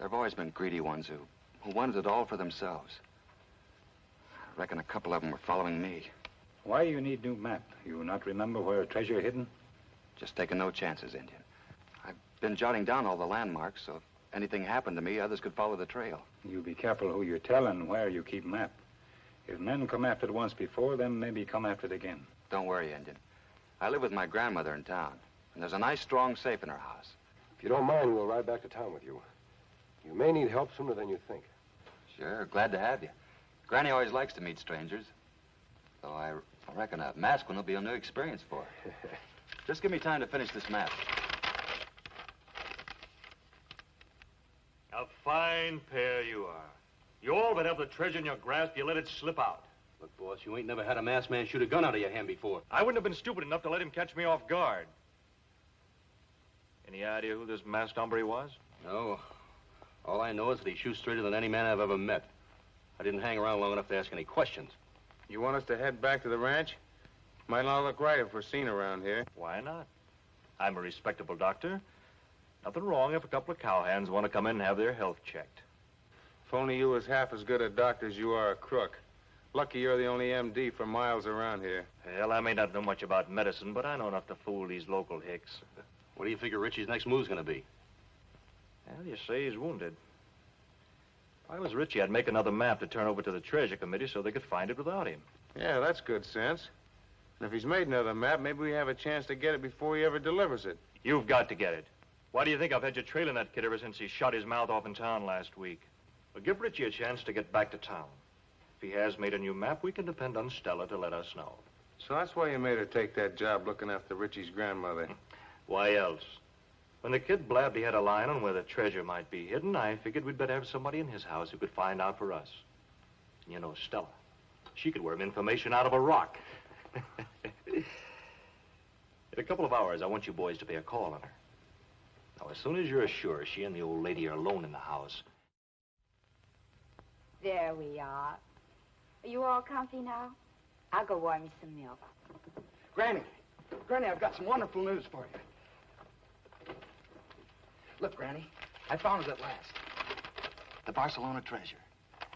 There have always been greedy ones who wanted it all for themselves. I reckon a couple of them were following me. Why you need new map? You not remember where treasure hidden? Just taking no chances, Indian. I've been jotting down all the landmarks, so if anything happened to me, others could follow the trail. You be careful who you tell and where you keep map. If men come after it once before, then maybe come after it again. Don't worry, Indian. I live with my grandmother in town, and there's a nice, strong safe in her house. If you don't mind, we'll ride back to town with you. You may need help sooner than you think. Sure, glad to have you. Granny always likes to meet strangers. Though I reckon a mask one will be a new experience for her. Just give me time to finish this map. A fine pair you are. You all but have the treasure in your grasp, you let it slip out. Look, boss, you ain't never had a masked man shoot a gun out of your hand before. I wouldn't have been stupid enough to let him catch me off guard. Any idea who this masked hombre was? No. All I know is that he shoots straighter than any man I've ever met. I didn't hang around long enough to ask any questions. You want us to head back to the ranch? Might not look right if we're seen around here. Why not? I'm a respectable doctor. Nothing wrong if a couple of cowhands want to come in and have their health checked. If only you was half as good a doctor as you are a crook. Lucky you're the only MD for miles around here. Well, I may not know much about medicine, but I know enough to fool these local hicks. What do you figure Richie's next move's gonna be? Well, you say he's wounded. If I was Richie, I'd make another map to turn over to the Treasure Committee so they could find it without him. Yeah, that's good sense. And if he's made another map, maybe we have a chance to get it before he ever delivers it. You've got to get it. Why do you think I've had you trailing that kid ever since he shot his mouth off in town last week? Well, give Richie a chance to get back to town. If he has made a new map, we can depend on Stella to let us know. So that's why you made her take that job looking after Richie's grandmother. Why else? When the kid blabbed he had a line on where the treasure might be hidden, I figured we'd better have somebody in his house who could find out for us. You know, Stella. She could worm information out of a rock. In a couple of hours, I want you boys to pay a call on her. Now, as soon as you're sure she and the old lady are alone in the house... There we are. Are you all comfy now? I'll go warm you some milk. Granny, I've got some wonderful news for you. Look, Granny, I found it at last. The Barcelona treasure.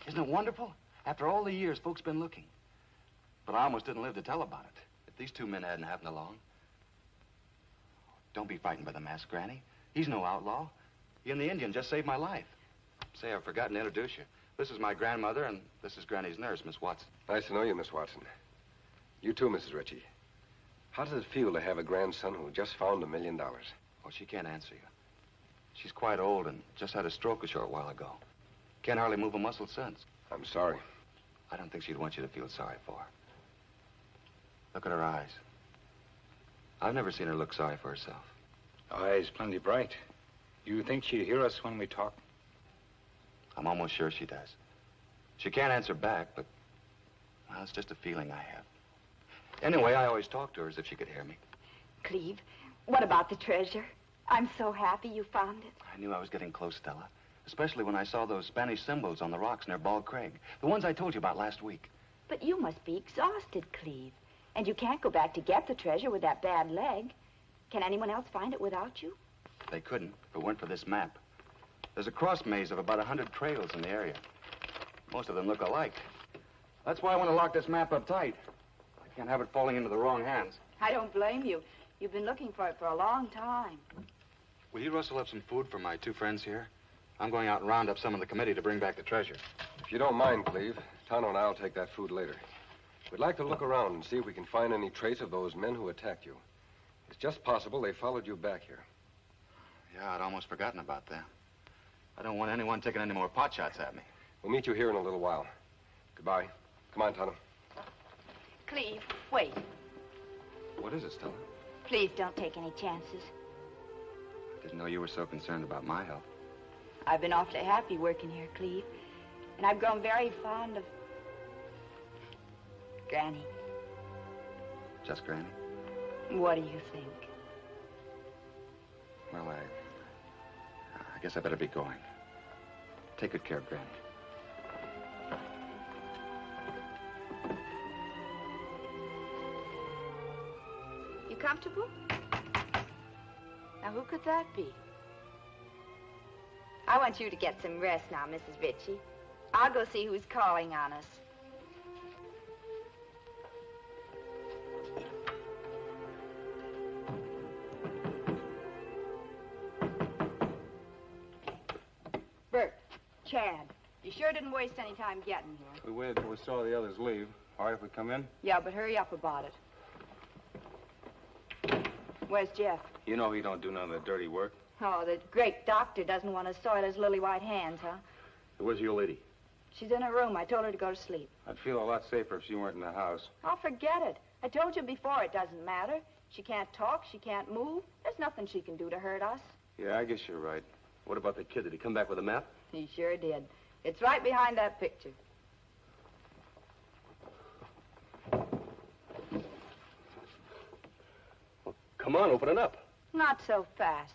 Isn't it wonderful? After all the years, folks been looking. But I almost didn't live to tell about it. If these two men hadn't happened along... Don't be frightened by the mask, Granny. He's no outlaw. He and the Indian just saved my life. Say, I've forgotten to introduce you. This is my grandmother, and this is Granny's nurse, Miss Watson. Nice to know you, Miss Watson. You too, Mrs. Ritchie. How does it feel to have a grandson who just found $1 million? Oh, she can't answer you. She's quite old and just had a stroke a short while ago. Can't hardly move a muscle since. I'm sorry. I don't think she'd want you to feel sorry for her. Look at her eyes. I've never seen her look sorry for herself. Eyes plenty bright. You think she'd hear us when we talk? I'm almost sure she does. She can't answer back, but... Well, it's just a feeling I have. Anyway, I always talk to her as if she could hear me. Cleve, what about the treasure? I'm so happy you found it. I knew I was getting close, Stella. Especially when I saw those Spanish symbols on the rocks near Bald Craig. The ones I told you about last week. But you must be exhausted, Cleve. And you can't go back to get the treasure with that bad leg. Can anyone else find it without you? They couldn't if it weren't for this map. There's a cross maze of about 100 trails in the area. Most of them look alike. That's why I want to lock this map up tight. I can't have it falling into the wrong hands. I don't blame you. You've been looking for it for a long time. Will you rustle up some food for my two friends here? I'm going out and round up some of the committee to bring back the treasure. If you don't mind, Cleve, Tonto and I'll take that food later. We'd like to look around and see if we can find any trace of those men who attacked you. It's just possible they followed you back here. Yeah, I'd almost forgotten about that. I don't want anyone taking any more pot shots at me. We'll meet you here in a little while. Goodbye. Come on, Tonto. Cleve, wait. What is it, Stella? Please don't take any chances. I didn't know you were so concerned about my health. I've been awfully happy working here, Cleve. And I've grown very fond of... Granny. Just Granny? What do you think? Well, I guess I better be going. Take good care of Granny. You comfortable? Now, who could that be? I want you to get some rest now, Mrs. Ritchie. I'll go see who's calling on us. Bert, Chad, you sure didn't waste any time getting here. We waited till we saw the others leave. All right if we come in? Yeah, but hurry up about it. Where's Jeff? You know he don't do none of the dirty work. Oh, the great doctor doesn't want to soil his lily white hands, huh? Where's your lady? She's in her room. I told her to go to sleep. I'd feel a lot safer if she weren't in the house. Oh, forget it. I told you before it doesn't matter. She can't talk. She can't move. There's nothing she can do to hurt us. Yeah, I guess you're right. What about the kid? Did he come back with a map? He sure did. It's right behind that picture. Come on, open it up. Not so fast.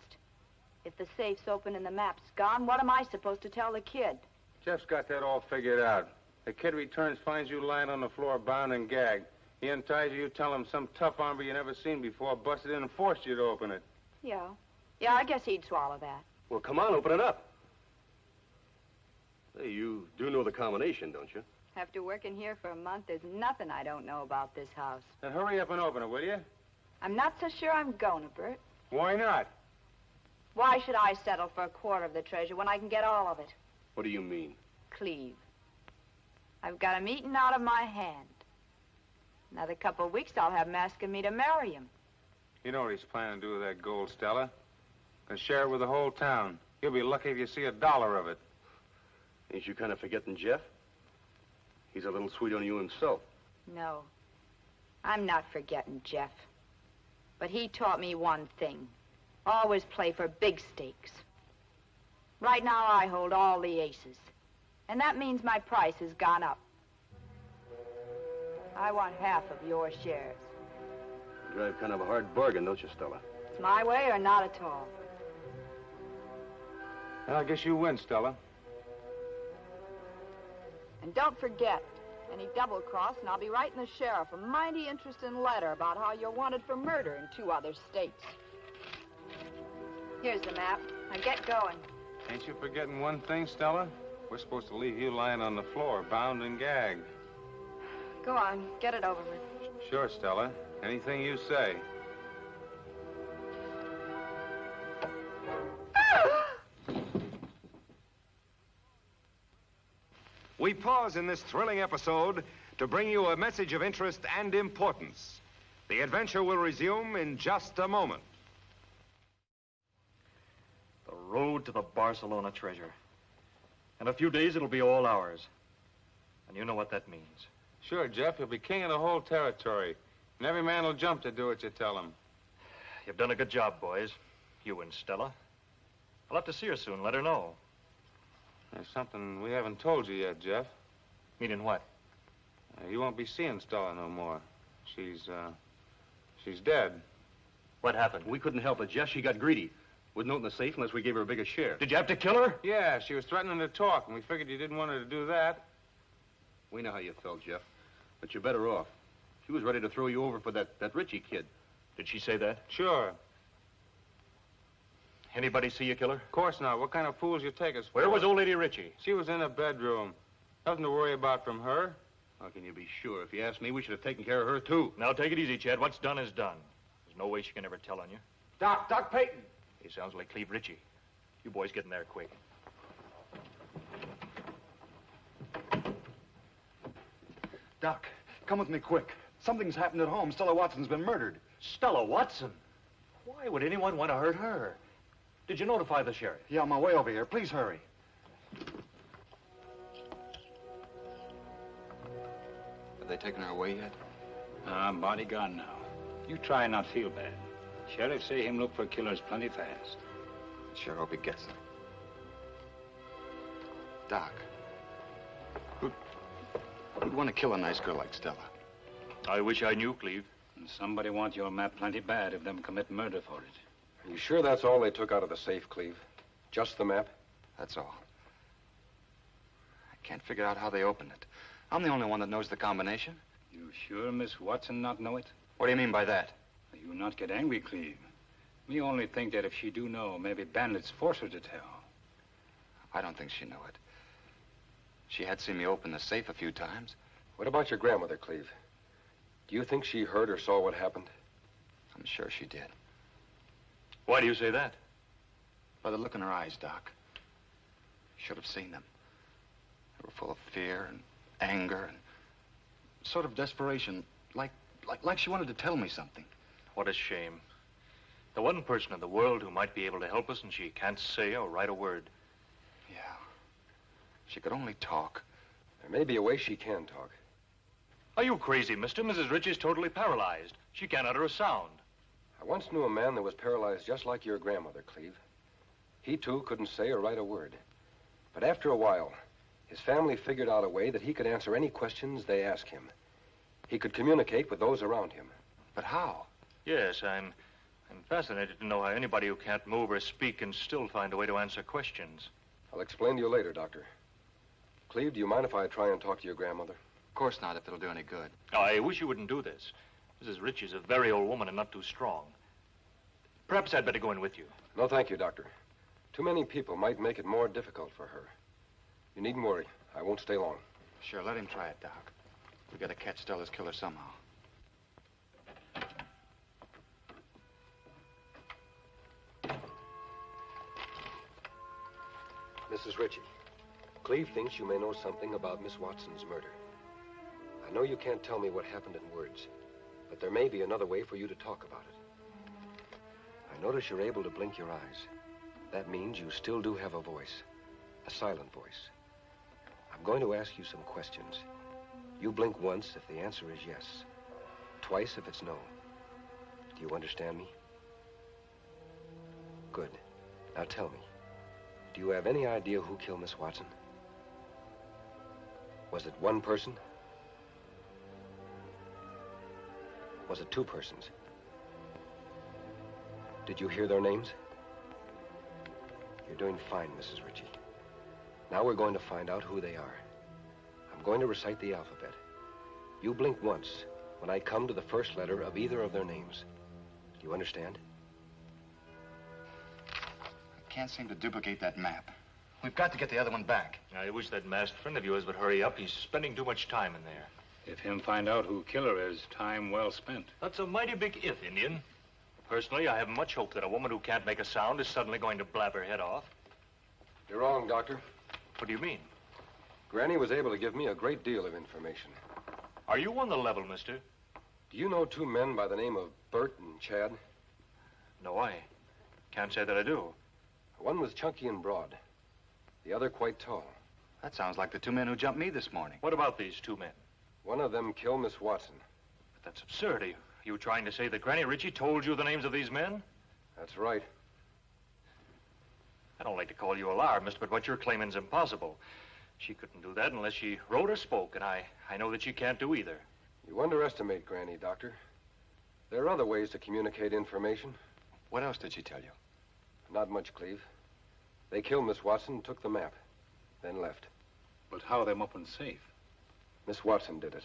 If the safe's open and the map's gone, what am I supposed to tell the kid? Jeff's got that all figured out. The kid returns, finds you lying on the floor, bound and gagged. He unties you, tell him some tough hombre you never seen before busted in and forced you to open it. Yeah. Yeah, I guess he'd swallow that. Well, come on, open it up. Hey, you do know the combination, don't you? After working here for a month, there's nothing I don't know about this house. Then hurry up and open it, will you? I'm not so sure I'm going to, Bert. Why not? Why should I settle for a quarter of the treasure when I can get all of it? What do you mean? Cleve. I've got him eaten out of my hand. Another couple of weeks, I'll have him asking me to marry him. You know what he's planning to do with that gold, Stella? Can share it with the whole town. You'll be lucky if you see $1 of it. Ain't you kind of forgetting Jeff? He's a little sweet on you himself. No, I'm not forgetting Jeff. But he taught me one thing. Always play for big stakes. Right now, I hold all the aces. And that means my price has gone up. I want half of your shares. You drive kind of a hard bargain, don't you, Stella? It's my way or not at all. Well, I guess you win, Stella. And don't forget, any double-cross, and I'll be writing the sheriff a mighty interesting letter about how you're wanted for murder in 2 other states. Here's the map. Now get going. Ain't you forgetting one thing, Stella? We're supposed to leave you lying on the floor, bound and gagged. Go on, get it over with. Sure, Stella. Anything you say. We pause in this thrilling episode to bring you a message of interest and importance. The adventure will resume in just a moment. The road to the Barcelona treasure. In a few days, it'll be all ours. And you know what that means. Sure, Jeff. You'll be king of the whole territory. And every man will jump to do what you tell him. You've done a good job, boys. You and Stella. I'll have to see her soon. Let her know. There's something we haven't told you yet, Jeff. Meaning what? You won't be seeing Stella no more. She's dead. What happened? We couldn't help it, Jeff. She got greedy. Wouldn't open the safe unless we gave her a bigger share. Did you have to kill her? Yeah, she was threatening to talk, and we figured you didn't want her to do that. We know how you felt, Jeff. But you're better off. She was ready to throw you over for that Ritchie kid. Did she say that? Sure. Anybody see you kill her? Of course not. What kind of fools you take us for? Where was old lady Ritchie? She was in a bedroom. Nothing to worry about from her. How can you be sure? If you ask me, we should have taken care of her, too. Now, take it easy, Chad. What's done is done. There's no way she can ever tell on you. Doc Payton. He sounds like Cleve Ritchie. You boys get in there quick. Doc, come with me quick. Something's happened at home. Stella Watson's been murdered. Stella Watson? Why would anyone want to hurt her? Did you notify the sheriff? Yeah, on my way over here. Please hurry. Have they taken her away yet? Body gone now. You try and not feel bad. Sheriff say him look for killers plenty fast. Sure hope he gets them. Doc, who'd want to kill a nice girl like Stella? I wish I knew, Cleve. And somebody want your map plenty bad if them commit murder for it. Are you sure that's all they took out of the safe, Cleve? Just the map? That's all. I can't figure out how they opened it. I'm the only one that knows the combination. You sure Miss Watson not know it? What do you mean by that? You not get angry, Cleve. Me only think that if she do know, maybe bandits force her to tell. I don't think she knew it. She had seen me open the safe a few times. What about your grandmother, Cleve? Do you think she heard or saw what happened? I'm sure she did. Why do you say that? By the look in her eyes, Doc. Should have seen them. They were full of fear and anger and sort of desperation, like she wanted to tell me something. What a shame. The one person in the world who might be able to help us, and she can't say or write a word. Yeah. She could only talk. There may be a way she can talk. Are you crazy, mister? Mrs. Rich is totally paralyzed. She can't utter a sound. I once knew a man that was paralyzed just like your grandmother, Cleve. He, too, couldn't say or write a word. But after a while, his family figured out a way that he could answer any questions they asked him. He could communicate with those around him. But how? Yes, I'm fascinated to know how anybody who can't move or speak can still find a way to answer questions. I'll explain to you later, Doctor. Cleve, do you mind if I try and talk to your grandmother? Of course not, if it'll do any good. I wish you wouldn't do this. Mrs. Rich is a very old woman and not too strong. Perhaps I'd better go in with you. No, thank you, Doctor. Too many people might make it more difficult for her. You needn't worry. I won't stay long. Sure, let him try it, Doc. We gotta catch Stella's killer somehow. Mrs. Ritchie, Cleve thinks you may know something about Miss Watson's murder. I know you can't tell me what happened in words, but there may be another way for you to talk about it. I notice you're able to blink your eyes. That means you still do have a voice, a silent voice. I'm going to ask you some questions. You blink once if the answer is yes, twice if it's no. Do you understand me? Good. Now tell me, do you have any idea who killed Miss Watson? Was it one person? Was it two persons? Did you hear their names? You're doing fine, Mrs. Ritchie. Now we're going to find out who they are. I'm going to recite the alphabet. You blink once when I come to the first letter of either of their names. Do you understand? I can't seem to duplicate that map. We've got to get the other one back. I wish that masked friend of yours would hurry up. He's spending too much time in there. If him find out who killer is, time well spent. That's a mighty big if, Indian. Personally, I haven't much hope that a woman who can't make a sound is suddenly going to blab her head off. You're wrong, Doctor. What do you mean? Granny was able to give me a great deal of information. Are you on the level, mister? Do you know two men by the name of Bert and Chad? No, I can't say that I do. One was chunky and broad. The other quite tall. That sounds like the two men who jumped me this morning. What about these two men? One of them killed Miss Watson. But that's absurd. Are you trying to say that Granny Ritchie told you the names of these men? That's right. I don't like to call you a liar, mister, but what you're claiming's impossible. She couldn't do that unless she wrote or spoke, and I know that she can't do either. You underestimate Granny, Doctor. There are other ways to communicate information. What else did she tell you? Not much, Cleve. They killed Miss Watson and took the map, then left. But how them up and safe? Miss Watson did it.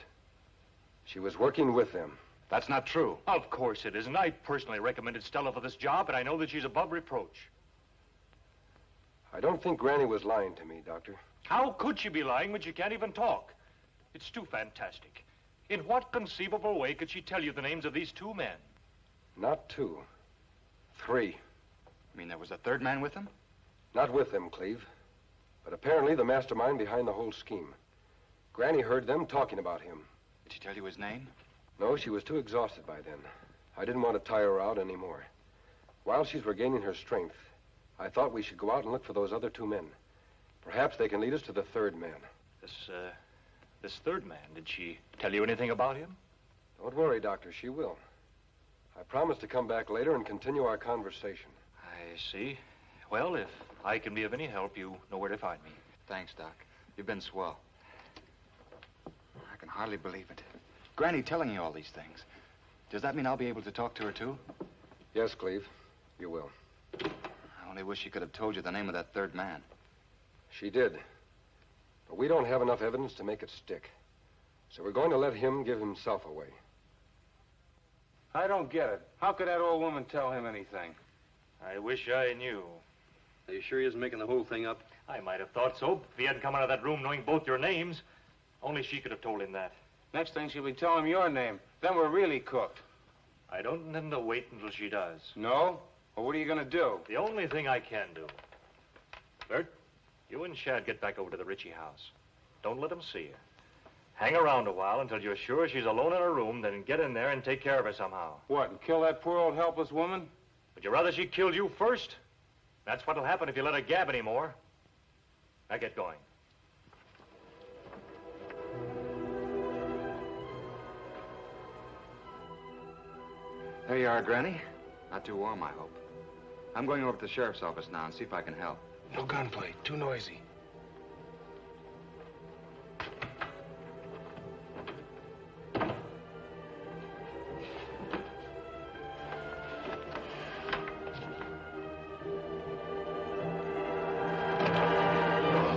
She was working with them. That's not true. Of course it isn't. I personally recommended Stella for this job, and I know that she's above reproach. I don't think Granny was lying to me, Doctor. How could she be lying when she can't even talk? It's too fantastic. In what conceivable way could she tell you the names of these two men? Not two. Three. You mean there was a third man with them? Not with them, Cleve. But apparently the mastermind behind the whole scheme. Granny heard them talking about him. Did she tell you his name? No, she was too exhausted by then. I didn't want to tire her out anymore. While she's regaining her strength, I thought we should go out and look for those other two men. Perhaps they can lead us to the third man. This third man, did she tell you anything about him? Don't worry, Doctor, she will. I promise to come back later and continue our conversation. I see. Well, if I can be of any help, you know where to find me. Thanks, Doc. You've been swell. I can hardly believe it. Granny telling you all these things. Does that mean I'll be able to talk to her, too? Yes, Cleve, you will. I only wish she could have told you the name of that third man. She did. But we don't have enough evidence to make it stick. So we're going to let him give himself away. I don't get it. How could that old woman tell him anything? I wish I knew. Are you sure he isn't making the whole thing up? I might have thought so if he hadn't come out of that room knowing both your names. Only she could have told him that. Next thing she'll be telling him your name. Then we're really cooked. I don't intend to wait until she does. No? Well, what are you going to do? The only thing I can do. Bert, you and Shad get back over to the Ritchie house. Don't let them see her. Hang around a while until you're sure she's alone in her room, then get in there and take care of her somehow. What, and kill that poor old helpless woman? Would you rather she killed you first? That's what'll happen if you let her gab anymore. Now get going. There you are, Granny. Not too warm, I hope. I'm going over to the sheriff's office now and see if I can help. No gunplay. Too noisy.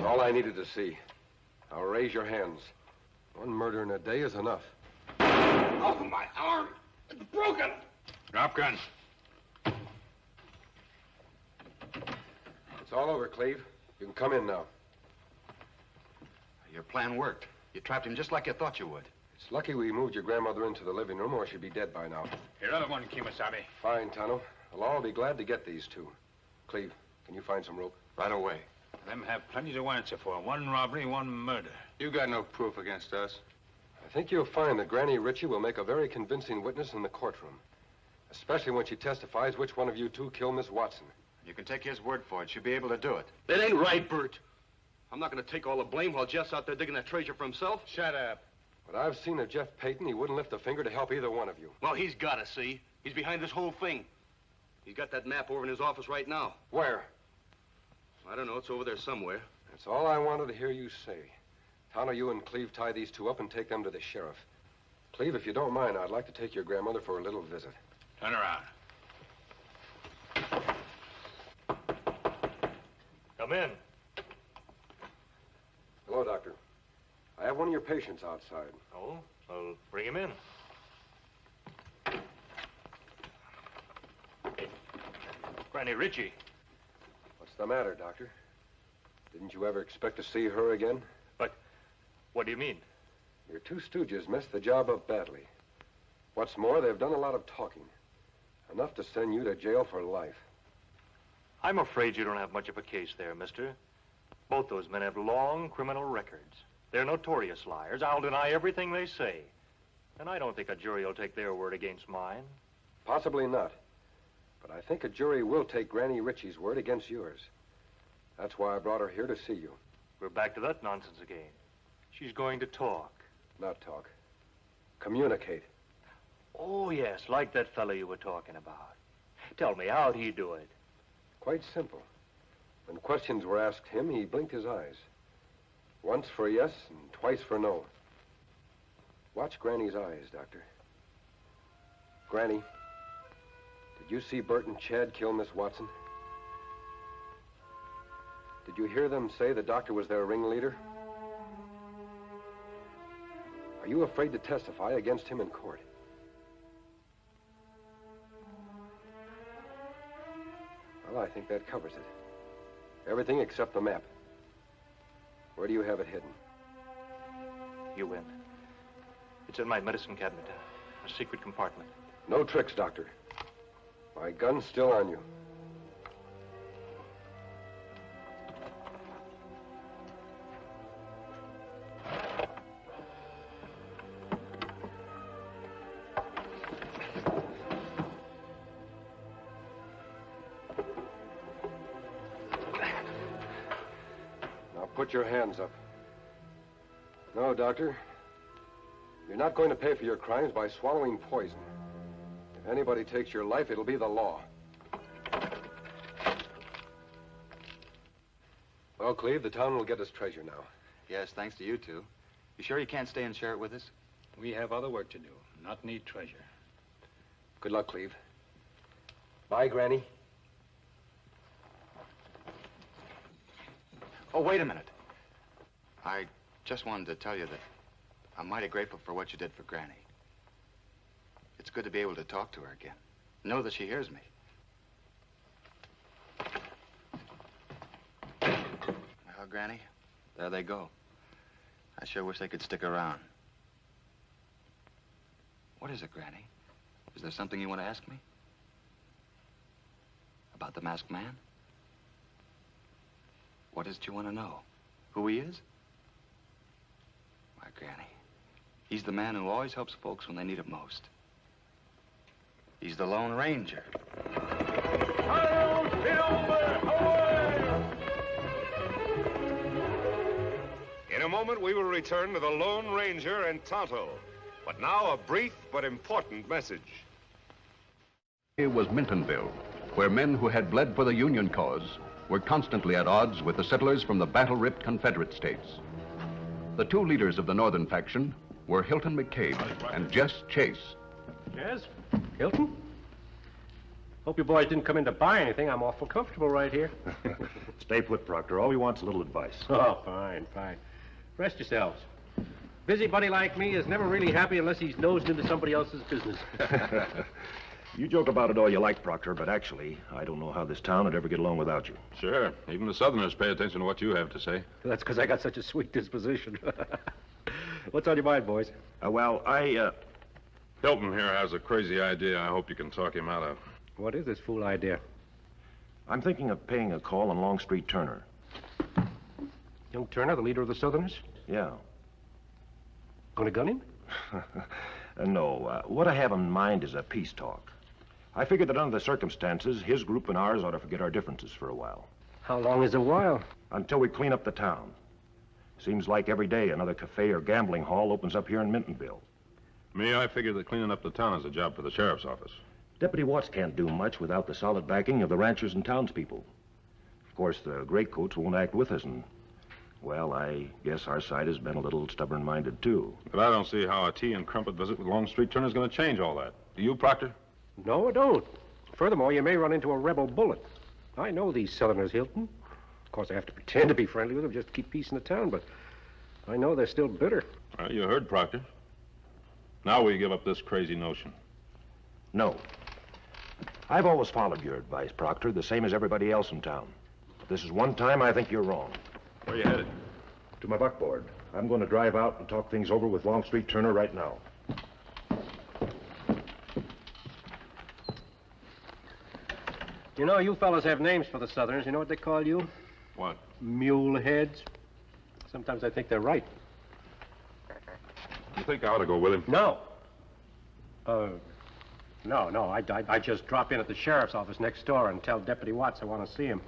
All I needed to see. Now raise your hands. One murder in a day is enough. Oh, my arm! It's broken! Drop gun. It's all over, Cleve. You can come in now. Your plan worked. You trapped him just like you thought you would. It's lucky we moved your grandmother into the living room, or she'd be dead by now. Your other one, Kimasabi. Fine, Tano. I'll all be glad to get these two. Cleve, can you find some rope? Right away. Them have plenty to answer for. One robbery, one murder. You got no proof against us. I think you'll find that Granny Ritchie will make a very convincing witness in the courtroom. Especially when she testifies which one of you two killed Miss Watson. You can take his word for it. She'll be able to do it. That ain't right, Bert. I'm not going to take all the blame while Jeff's out there digging that treasure for himself. Shut up. But I've seen of Jeff Payton, he wouldn't lift a finger to help either one of you. Well, he's got to see. He's behind this whole thing. He's got that map over in his office right now. Where? I don't know. It's over there somewhere. That's all I wanted to hear you say. Tano, you and Cleve tie these two up and take them to the sheriff. Cleve, if you don't mind, I'd like to take your grandmother for a little visit. Turn around. Come in. Hello, Doctor. I have one of your patients outside. Oh? Well, bring him in. Granny Ritchie. What's the matter, Doctor? Didn't you ever expect to see her again? But what do you mean? Your two stooges messed the job up badly. What's more, they've done a lot of talking. Enough to send you to jail for life. I'm afraid you don't have much of a case there, mister. Both those men have long criminal records. They're notorious liars. I'll deny everything they say. And I don't think a jury will take their word against mine. Possibly not. But I think a jury will take Granny Ritchie's word against yours. That's why I brought her here to see you. We're back to that nonsense again. She's going to talk. Not talk. Communicate. Oh, yes, like that fellow you were talking about. Tell me, how'd he do it? Quite simple. When questions were asked him, he blinked his eyes. Once for yes and twice for no. Watch Granny's eyes, Doctor. Granny, did you see Bert and Chad kill Miss Watson? Did you hear them say the doctor was their ringleader? Are you afraid to testify against him in court? Well, I think that covers it. Everything except the map. Where do you have it hidden? You win. It's in my medicine cabinet, a secret compartment. No tricks, Doctor. My gun's still on you. Put your hands up. No, Doctor. You're not going to pay for your crimes by swallowing poison. If anybody takes your life, it'll be the law. Well, Cleve, the town will get its treasure now. Yes, thanks to you two. You sure you can't stay and share it with us? We have other work to do, not need treasure. Good luck, Cleve. Bye, Granny. Oh, wait a minute. I just wanted to tell you that I'm mighty grateful for what you did for Granny. It's good to be able to talk to her again. Know that she hears me. Granny, there they go. I sure wish they could stick around. What is it, Granny? Is there something you want to ask me? About the masked man? What is it you want to know? Who he is? Why, Granny, he's the man who always helps folks when they need it most. He's the Lone Ranger. In a moment, we will return to the Lone Ranger and Tonto. But now, a brief but important message. Here was Mintonville, where men who had bled for the Union cause were constantly at odds with the settlers from the battle-ripped Confederate states. The two leaders of the Northern faction were Hilton McCabe and Jess Chase. Yes? Hilton? Hope you boys didn't come in to buy anything. I'm awful comfortable right here. Stay put, Proctor. All we want's a little advice. Oh, fine, fine. Rest yourselves. Busybody like me is never really happy unless he's nosed into somebody else's business. You joke about it all you like, Proctor, but actually, I don't know how this town would ever get along without you. Sure. Even the Southerners pay attention to what you have to say. That's because I got such a sweet disposition. What's on your mind, boys? Hilton here has a crazy idea I hope you can talk him out of. What is this fool idea? I'm thinking of paying a call on Longstreet Turner. Young Turner, the leader of the Southerners? Yeah. Gonna gun him? No. What I have in mind is a peace talk. I figured that under the circumstances, his group and ours ought to forget our differences for a while. How long is a while? Until we clean up the town. Seems like every day another cafe or gambling hall opens up here in Mintonville. Me, I figure that cleaning up the town is a job for the sheriff's office. Deputy Watts can't do much without the solid backing of the ranchers and townspeople. Of course, the Greycoats won't act with us, and, well, I guess our side has been a little stubborn-minded, too. But I don't see how a tea and crumpet visit with Longstreet Turner is going to change all that. Do you, Proctor? No, I don't. Furthermore, you may run into a rebel bullet. I know these Southerners, Hilton. Of course, I have to pretend to be friendly with them just to keep peace in the town, but I know they're still bitter. Well, you heard, Proctor. Now will you give up this crazy notion? No. I've always followed your advice, Proctor, the same as everybody else in town. But this is one time I think you're wrong. Where are you headed? To my buckboard. I'm going to drive out and talk things over with Longstreet Turner right now. You know, you fellas have names for the Southerners. You know what they call you? What? Mule heads. Sometimes I think they're right. You think I ought to go with him? No. No. I just drop in at the sheriff's office next door and tell Deputy Watts I want to see him.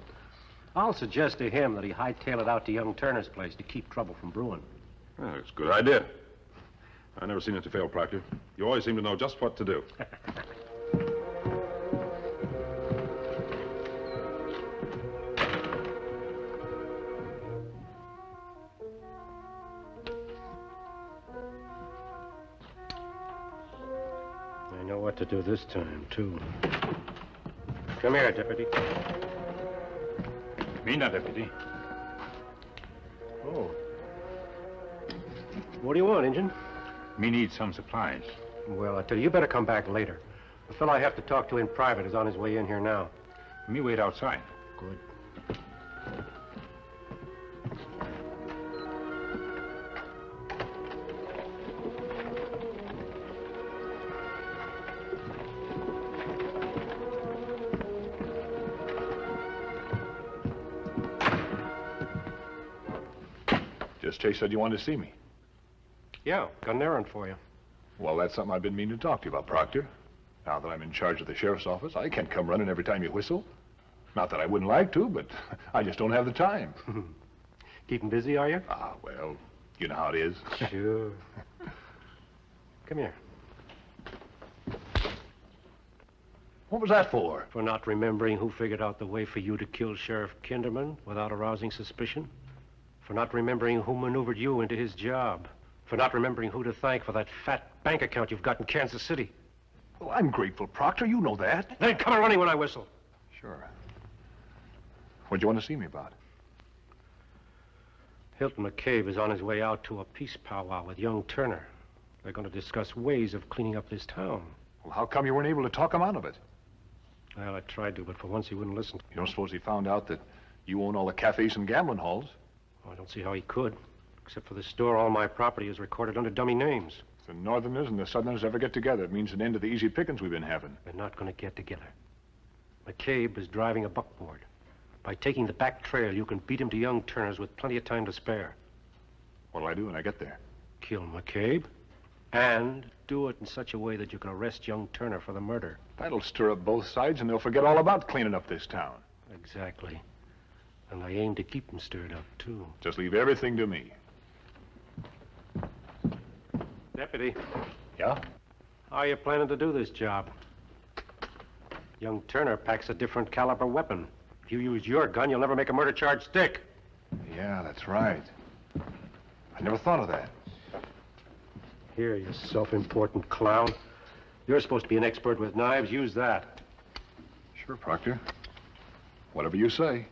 I'll suggest to him that he hightail it out to young Turner's place to keep trouble from brewing. Yeah, it's a good idea. I've never seen it to fail, Proctor. You always seem to know just what to do. I know what to do this time, too. Come here, Deputy. Me not, Deputy. Oh. What do you want, Injun? Me need some supplies. Well, I tell you better come back later. The fellow I have to talk to in private is on his way in here now. Me wait outside. Good. Just Chase said you wanted to see me. Yeah, got an errand for you. Well, that's something I've been meaning to talk to you about, Proctor. Now that I'm in charge of the sheriff's office, I can't come running every time you whistle. Not that I wouldn't like to, but I just don't have the time. Keeping busy, are you? Ah, well, you know how it is. Sure. Come here. What was that for? For not remembering who figured out the way for you to kill Sheriff Kinderman without arousing suspicion. For not remembering who maneuvered you into his job. For not remembering who to thank for that fat bank account you've got in Kansas City. Well, I'm grateful, Proctor. You know that. Then come running when I whistle. Sure. What'd you want to see me about? Hilton McCabe is on his way out to a peace powwow with young Turner. They're going to discuss ways of cleaning up this town. Well, how come you weren't able to talk him out of it? Well, I tried to, but for once he wouldn't listen. You don't suppose he found out that you own all the cafes and gambling halls? I don't see how he could. Except for the store, all my property is recorded under dummy names. If the Northerners and the Southerners ever get together, it means an end to the easy pickings we've been having. They're not going to get together. McCabe is driving a buckboard. By taking the back trail, you can beat him to Young Turner's with plenty of time to spare. What'll I do when I get there? Kill McCabe. And do it in such a way that you can arrest Young Turner for the murder. That'll stir up both sides, and they'll forget all about cleaning up this town. Exactly. And I aim to keep them stirred up, too. Just leave everything to me. Deputy. Yeah? How are you planning to do this job? Young Turner packs a different caliber weapon. If you use your gun, you'll never make a murder charge stick. Yeah, that's right. I never thought of that. Here, you self-important clown. You're supposed to be an expert with knives. Use that. Sure, Proctor. Whatever you say.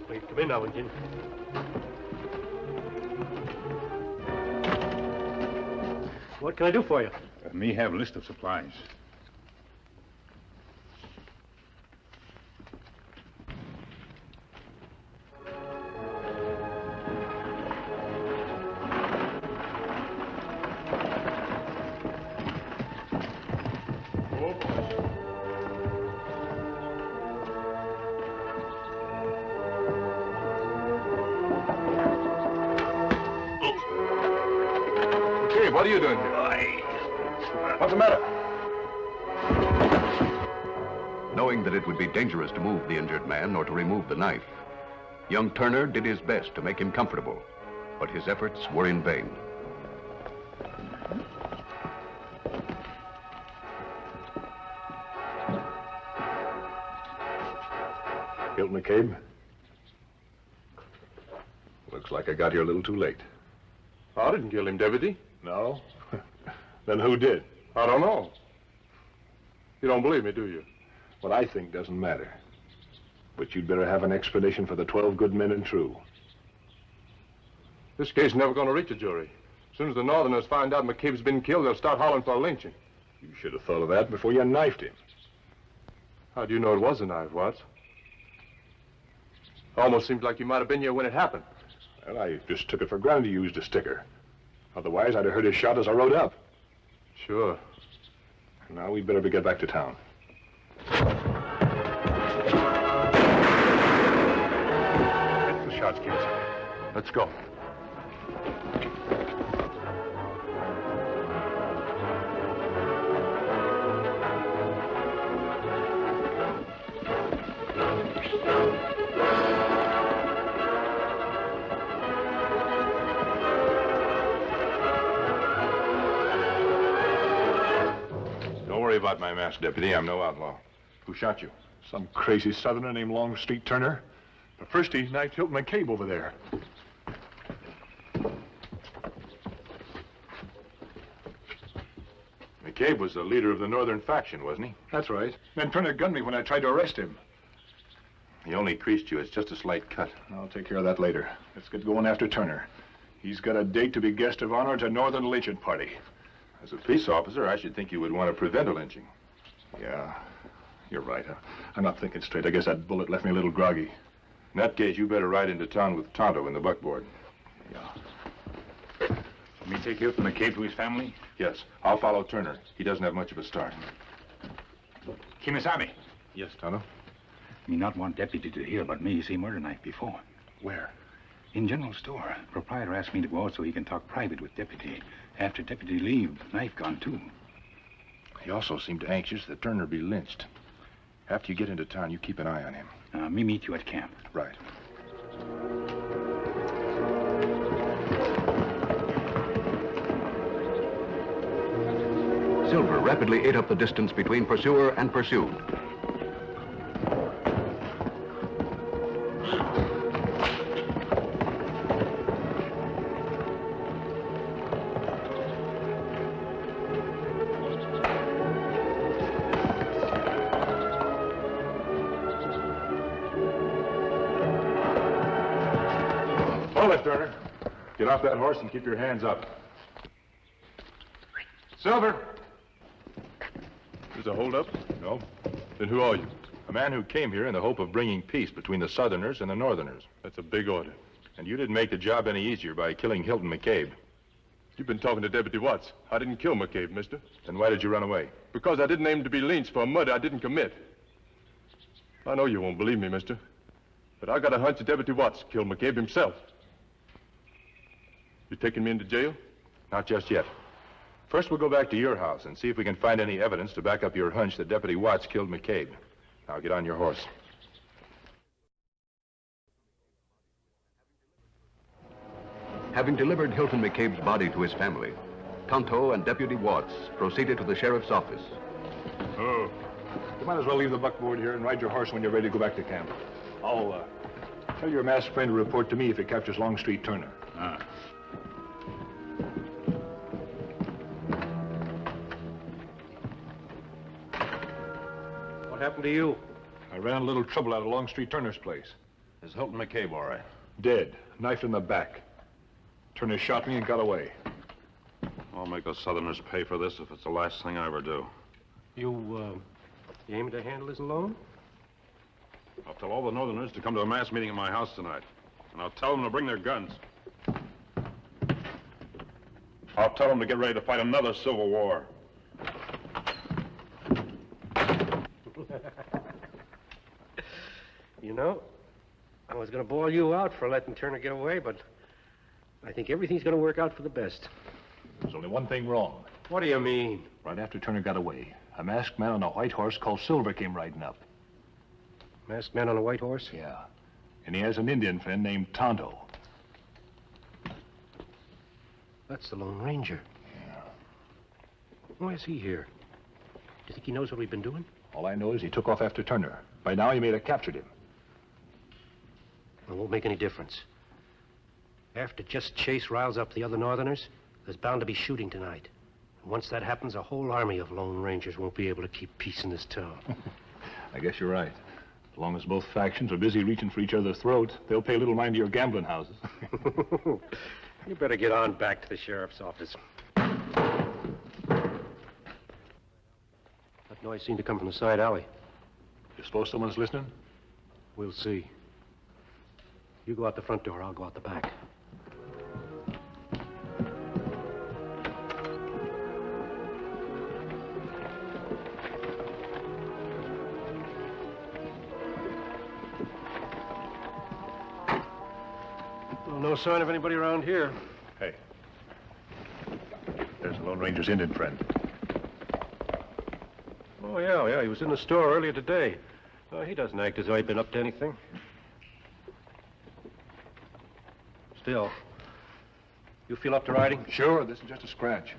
Wait, come in now, Injun. What can I do for you? Me have a list of supplies. Hey, what are you doing here? What's the matter? Knowing that it would be dangerous to move the injured man or to remove the knife, young Turner did his best to make him comfortable, but his efforts were in vain. Killed McCabe? Looks like I got here a little too late. I didn't kill him, Deputy. No? Then who did? I don't know. You don't believe me, do you? What I think doesn't matter. But you'd better have an explanation for the 12 good men and true. This case is never going to reach a jury. As soon as the Northerners find out McCabe's been killed, they'll start hollering for a lynching. You should have thought of that before you knifed him. How do you know it was a knife, Watts? Almost seems like you might have been here when it happened. Well, I just took it for granted you used a sticker. Otherwise, I'd have heard his shot as I rode up. Sure. Now we'd better get back to town. Get the shots, kids. Let's go. Don't worry about my mask, Deputy. I'm no outlaw. Who shot you? Some crazy southerner named Longstreet Turner. But first he knifed Hilton McCabe over there. McCabe was the leader of the northern faction, wasn't he? That's right. Then Turner gunned me when I tried to arrest him. He only creased you. It's just a slight cut. I'll take care of that later. Let's get going after Turner. He's got a date to be guest of honor at a northern lynching party. As a peace officer, I should think you would want to prevent a lynching. Yeah, you're right. I'm not thinking straight. I guess that bullet left me a little groggy. In that case, you better ride into town with Tonto in the buckboard. Yeah. Let me take Hilton McCabe to his family? Yes, I'll follow Turner. He doesn't have much of a start. Kimisami. Yes, Tonto? Me not want deputy to hear about me see murder knife before. Where? In general store. Proprietor asked me to go out so he can talk private with deputy. After deputy leave, knife gone too. He also seemed anxious that Turner be lynched. After you get into town, you keep an eye on him. Me meet you at camp. Right. Silver rapidly ate up the distance between pursuer and pursued. Hold it, Turner. Get off that horse and keep your hands up. Silver! Is a holdup? No. Then who are you? A man who came here in the hope of bringing peace between the Southerners and the Northerners. That's a big order. And you didn't make the job any easier by killing Hilton McCabe. You've been talking to Deputy Watts. I didn't kill McCabe, mister. Then why did you run away? Because I didn't aim to be lynched for a murder I didn't commit. I know you won't believe me, mister. But I got a hunch that Deputy Watts killed McCabe himself. You taking me into jail? Not just yet. First, we'll go back to your house and see if we can find any evidence to back up your hunch that Deputy Watts killed McCabe. Now get on your horse. Having delivered Hilton McCabe's body to his family, Tonto and Deputy Watts proceeded to the sheriff's office. Oh. You might as well leave the buckboard here and ride your horse when you're ready to go back to camp. I'll tell your masked friend to report to me if he captures Longstreet Turner. Ah. What happened to you? I ran a little trouble out of Longstreet Turner's place. Is Hilton McCabe all right? Dead. Knife in the back. Turner shot me and got away. I'll make the Southerners pay for this if it's the last thing I ever do. You aiming to handle this alone? I'll tell all the Northerners to come to a mass meeting at my house tonight. And I'll tell them to bring their guns. I'll tell them to get ready to fight another Civil War. You know, I was going to bawl you out for letting Turner get away, but I think everything's going to work out for the best. There's only one thing wrong. What do you mean? Right after Turner got away, a masked man on a white horse called Silver came riding up. Masked man on a white horse? Yeah. And he has an Indian friend named Tonto. That's the Lone Ranger. Yeah. Why is he here? Do you think he knows what we've been doing? All I know is he took off after Turner. By now, he may have captured him. It won't make any difference. After Just Chase riles up the other Northerners, there's bound to be shooting tonight. And once that happens, a whole army of Lone Rangers won't be able to keep peace in this town. I guess you're right. As long as both factions are busy reaching for each other's throats, they'll pay little mind to your gambling houses. You better get on back to the sheriff's office. That noise seemed to come from the side alley. You suppose someone's listening? We'll see. You go out the front door, I'll go out the back. Well, no sign of anybody around here. Hey. There's the Lone Ranger's Indian friend. Oh, yeah, he was in the store earlier today. He doesn't act as though he'd been up to anything. Still, you feel up to riding? Sure, this is just a scratch.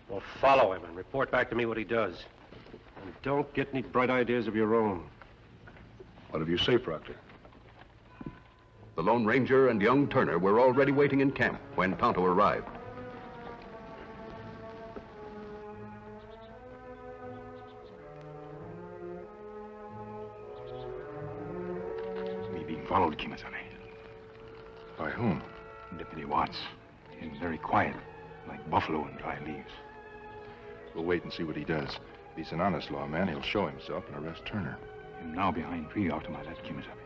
Well, follow him and report back to me what he does. And don't get any bright ideas of your own. Whatever you say, Proctor. The Lone Ranger and young Turner were already waiting in camp when Tonto arrived. We're being followed, Kimasabe. By whom? Deputy Watts. He's very quiet, like buffalo in dry leaves. We'll wait and see what he does. If he's an honest lawman, he'll show himself and arrest Turner. Him now behind tree off to my left, Kimasabe.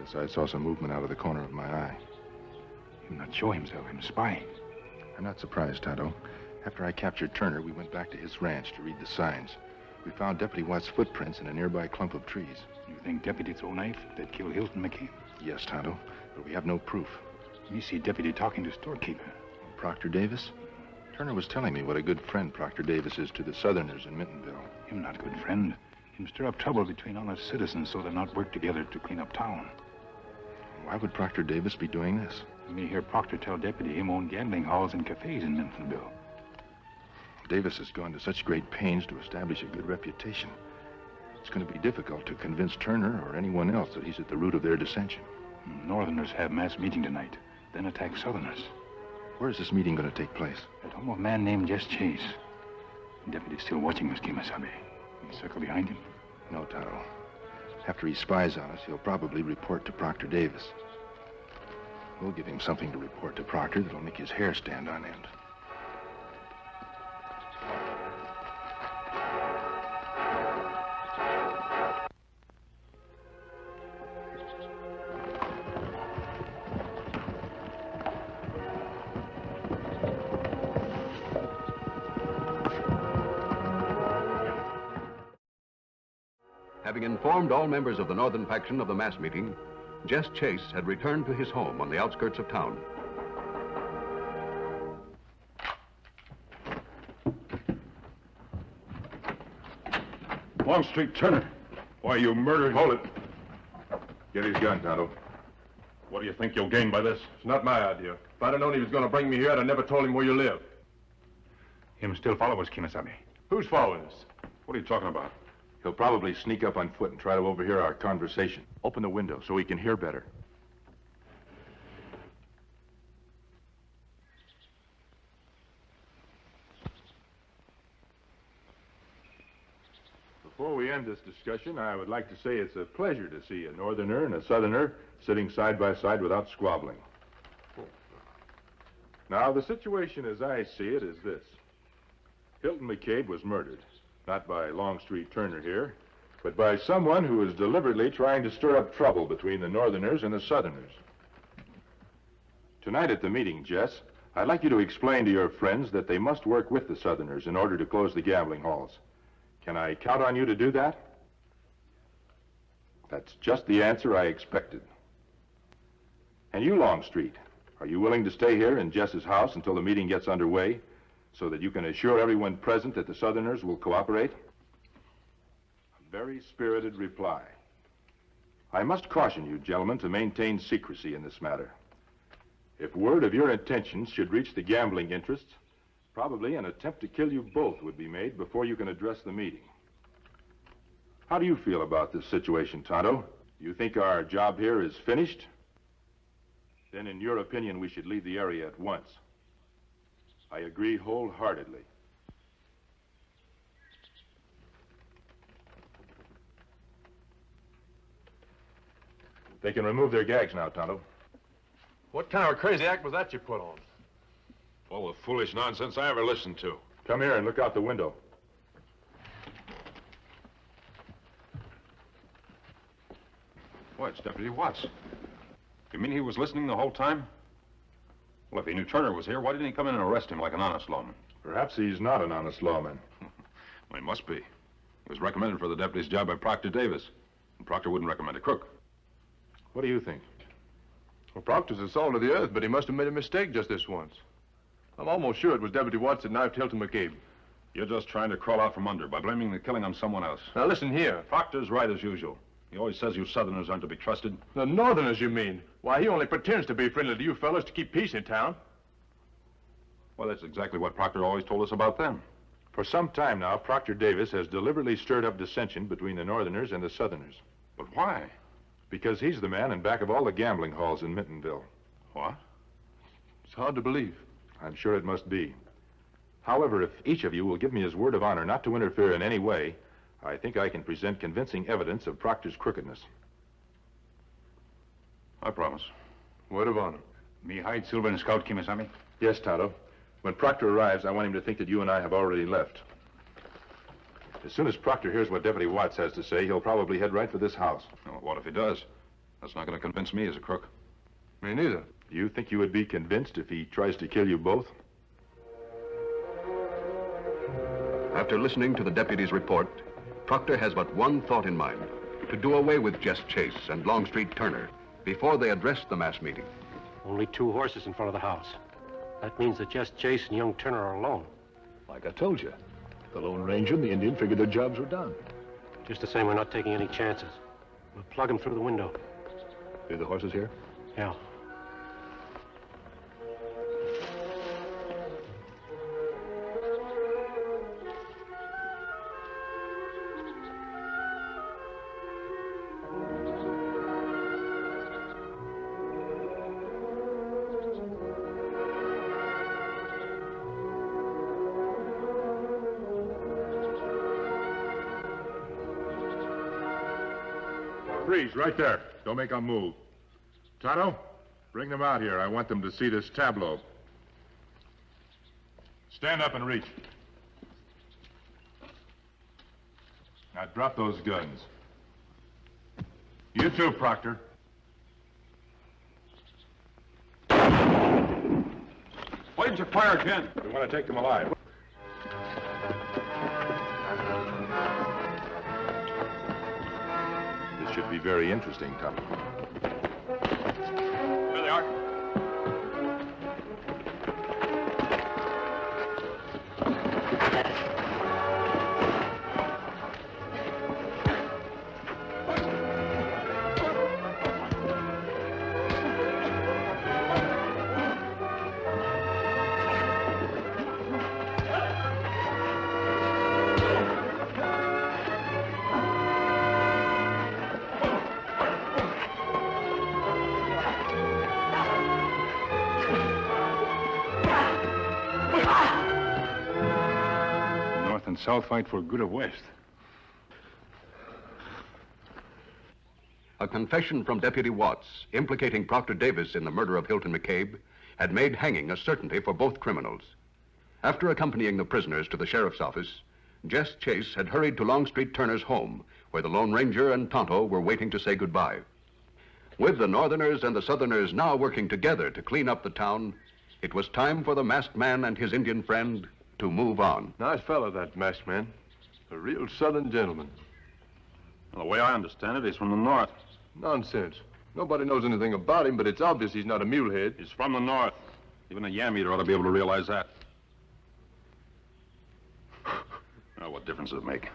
Yes, I saw some movement out of the corner of my eye. Him not show himself, him spying. I'm not surprised, Tonto. After I captured Turner, we went back to his ranch to read the signs. We found Deputy Watts' footprints in a nearby clump of trees. You think Deputy throw knife that killed Hilton McCabe? Yes, Tonto, but we have no proof. Me see Deputy talking to storekeeper. Proctor Davis? Turner was telling me what a good friend Proctor Davis is to the Southerners in Mintonville. Him not good friend. Him stir up trouble between honest citizens so they not work together to clean up town. Why would Proctor Davis be doing this? You may hear Proctor tell Deputy him own gambling halls and cafes in Mintonville. Davis has gone to such great pains to establish a good reputation. It's going to be difficult to convince Turner or anyone else that he's at the root of their dissension. Northerners have mass meeting tonight, then attack Southerners. Where's this meeting going to take place? At home of a man named Just Chase. The deputy's still watching Miss Kimasabe. You circle behind him? No, Tonto. After he spies on us, he'll probably report to Proctor Davis. We'll give him something to report to Proctor that'll make his hair stand on end. Having informed all members of the northern faction of the mass meeting, Jess Chase had returned to his home on the outskirts of town. Longstreet Turner. Why, you murdered... Hold it. Get his gun, Tonto. What do you think you'll gain by this? It's not my idea. If I'd have known he was going to bring me here, I'd have never told him where you live. Him still follow us, Kimasabi. Who's following us? What are you talking about? He'll probably sneak up on foot and try to overhear our conversation. Open the window so he can hear better. Before we end this discussion, I would like to say it's a pleasure to see a northerner and a southerner sitting side by side without squabbling. Now, the situation as I see it is this. Hilton McCabe was murdered, not by Longstreet Turner here, but by someone who was deliberately trying to stir up trouble between the northerners and the southerners. Tonight at the meeting, Jess, I'd like you to explain to your friends that they must work with the southerners in order to close the gambling halls. Can I count on you to do that? That's just the answer I expected. And you, Longstreet, are you willing to stay here in Jess's house until the meeting gets underway so that you can assure everyone present that the southerners will cooperate? A very spirited reply. I must caution you, gentlemen, to maintain secrecy in this matter. If word of your intentions should reach the gambling interests, probably an attempt to kill you both would be made before you can address the meeting. How do you feel about this situation, Tonto? Do you think our job here is finished? Then, in your opinion, we should leave the area at once. I agree wholeheartedly. They can remove their gags now, Tonto. What kind of a crazy act was that you put on? All the foolish nonsense I ever listened to. Come here and look out the window. What, it's Deputy Watts. You mean he was listening the whole time? Well, if he knew Turner was here, why didn't he come in and arrest him like an honest lawman? Perhaps he's not an honest lawman. Well, he must be. He was recommended for the deputy's job by Proctor Davis. And Proctor wouldn't recommend a crook. What do you think? Well, Proctor's the salt of the earth, but he must have made a mistake just this once. I'm almost sure it was Deputy Watts that knifed Hilton McCabe. You're just trying to crawl out from under by blaming the killing on someone else. Now, listen here. Proctor's right as usual. He always says you Southerners aren't to be trusted. The Northerners, you mean? Why, he only pretends to be friendly to you fellas to keep peace in town. Well, that's exactly what Proctor always told us about them. For some time now, Proctor Davis has deliberately stirred up dissension between the Northerners and the Southerners. But why? Because he's the man in back of all the gambling halls in Mintonville. What? It's hard to believe. I'm sure it must be. However, if each of you will give me his word of honor not to interfere in any way, I think I can present convincing evidence of Proctor's crookedness. I promise. Word of honor. Me hide Silver and Scout Kimasami? Yes, Tonto. When Proctor arrives, I want him to think that you and I have already left. As soon as Proctor hears what Deputy Watts has to say, he'll probably head right for this house. Well, what if he does? That's not going to convince me as a crook. Me neither. Do you think you would be convinced if he tries to kill you both? After listening to the deputy's report, Proctor has but one thought in mind: to do away with Jess Chase and Longstreet Turner before they address the mass meeting. Only 2 horses in front of the house. That means that Jess Chase and young Turner are alone. Like I told you, the Lone Ranger and the Indian figured their jobs were done. Just the same, we're not taking any chances. We'll plug them through the window. Are the horses here? Yeah. Freeze, right there. Don't make a move. Tonto, Bring them out here. I want them to see this tableau. Stand up and reach. Now drop those guns. You too, Proctor. Why didn't you fire again? We want to take them alive. This should be very interesting, Tommy. There they are. North and South fight for good of West. A confession from Deputy Watts, implicating Proctor Davis in the murder of Hilton McCabe, had made hanging a certainty for both criminals. After accompanying the prisoners to the sheriff's office, Jess Chase had hurried to Longstreet Turner's home, where the Lone Ranger and Tonto were waiting to say goodbye. With the Northerners and the Southerners now working together to clean up the town, it was time for the masked man and his Indian friend to move on. Nice fellow, that masked man. A real Southern gentleman. Well, the way I understand it, he's from the North. Nonsense. Nobody knows anything about him, but it's obvious he's not a mulehead. He's from the North. Even a yam eater ought to be able to realize that. Well, what difference does it make?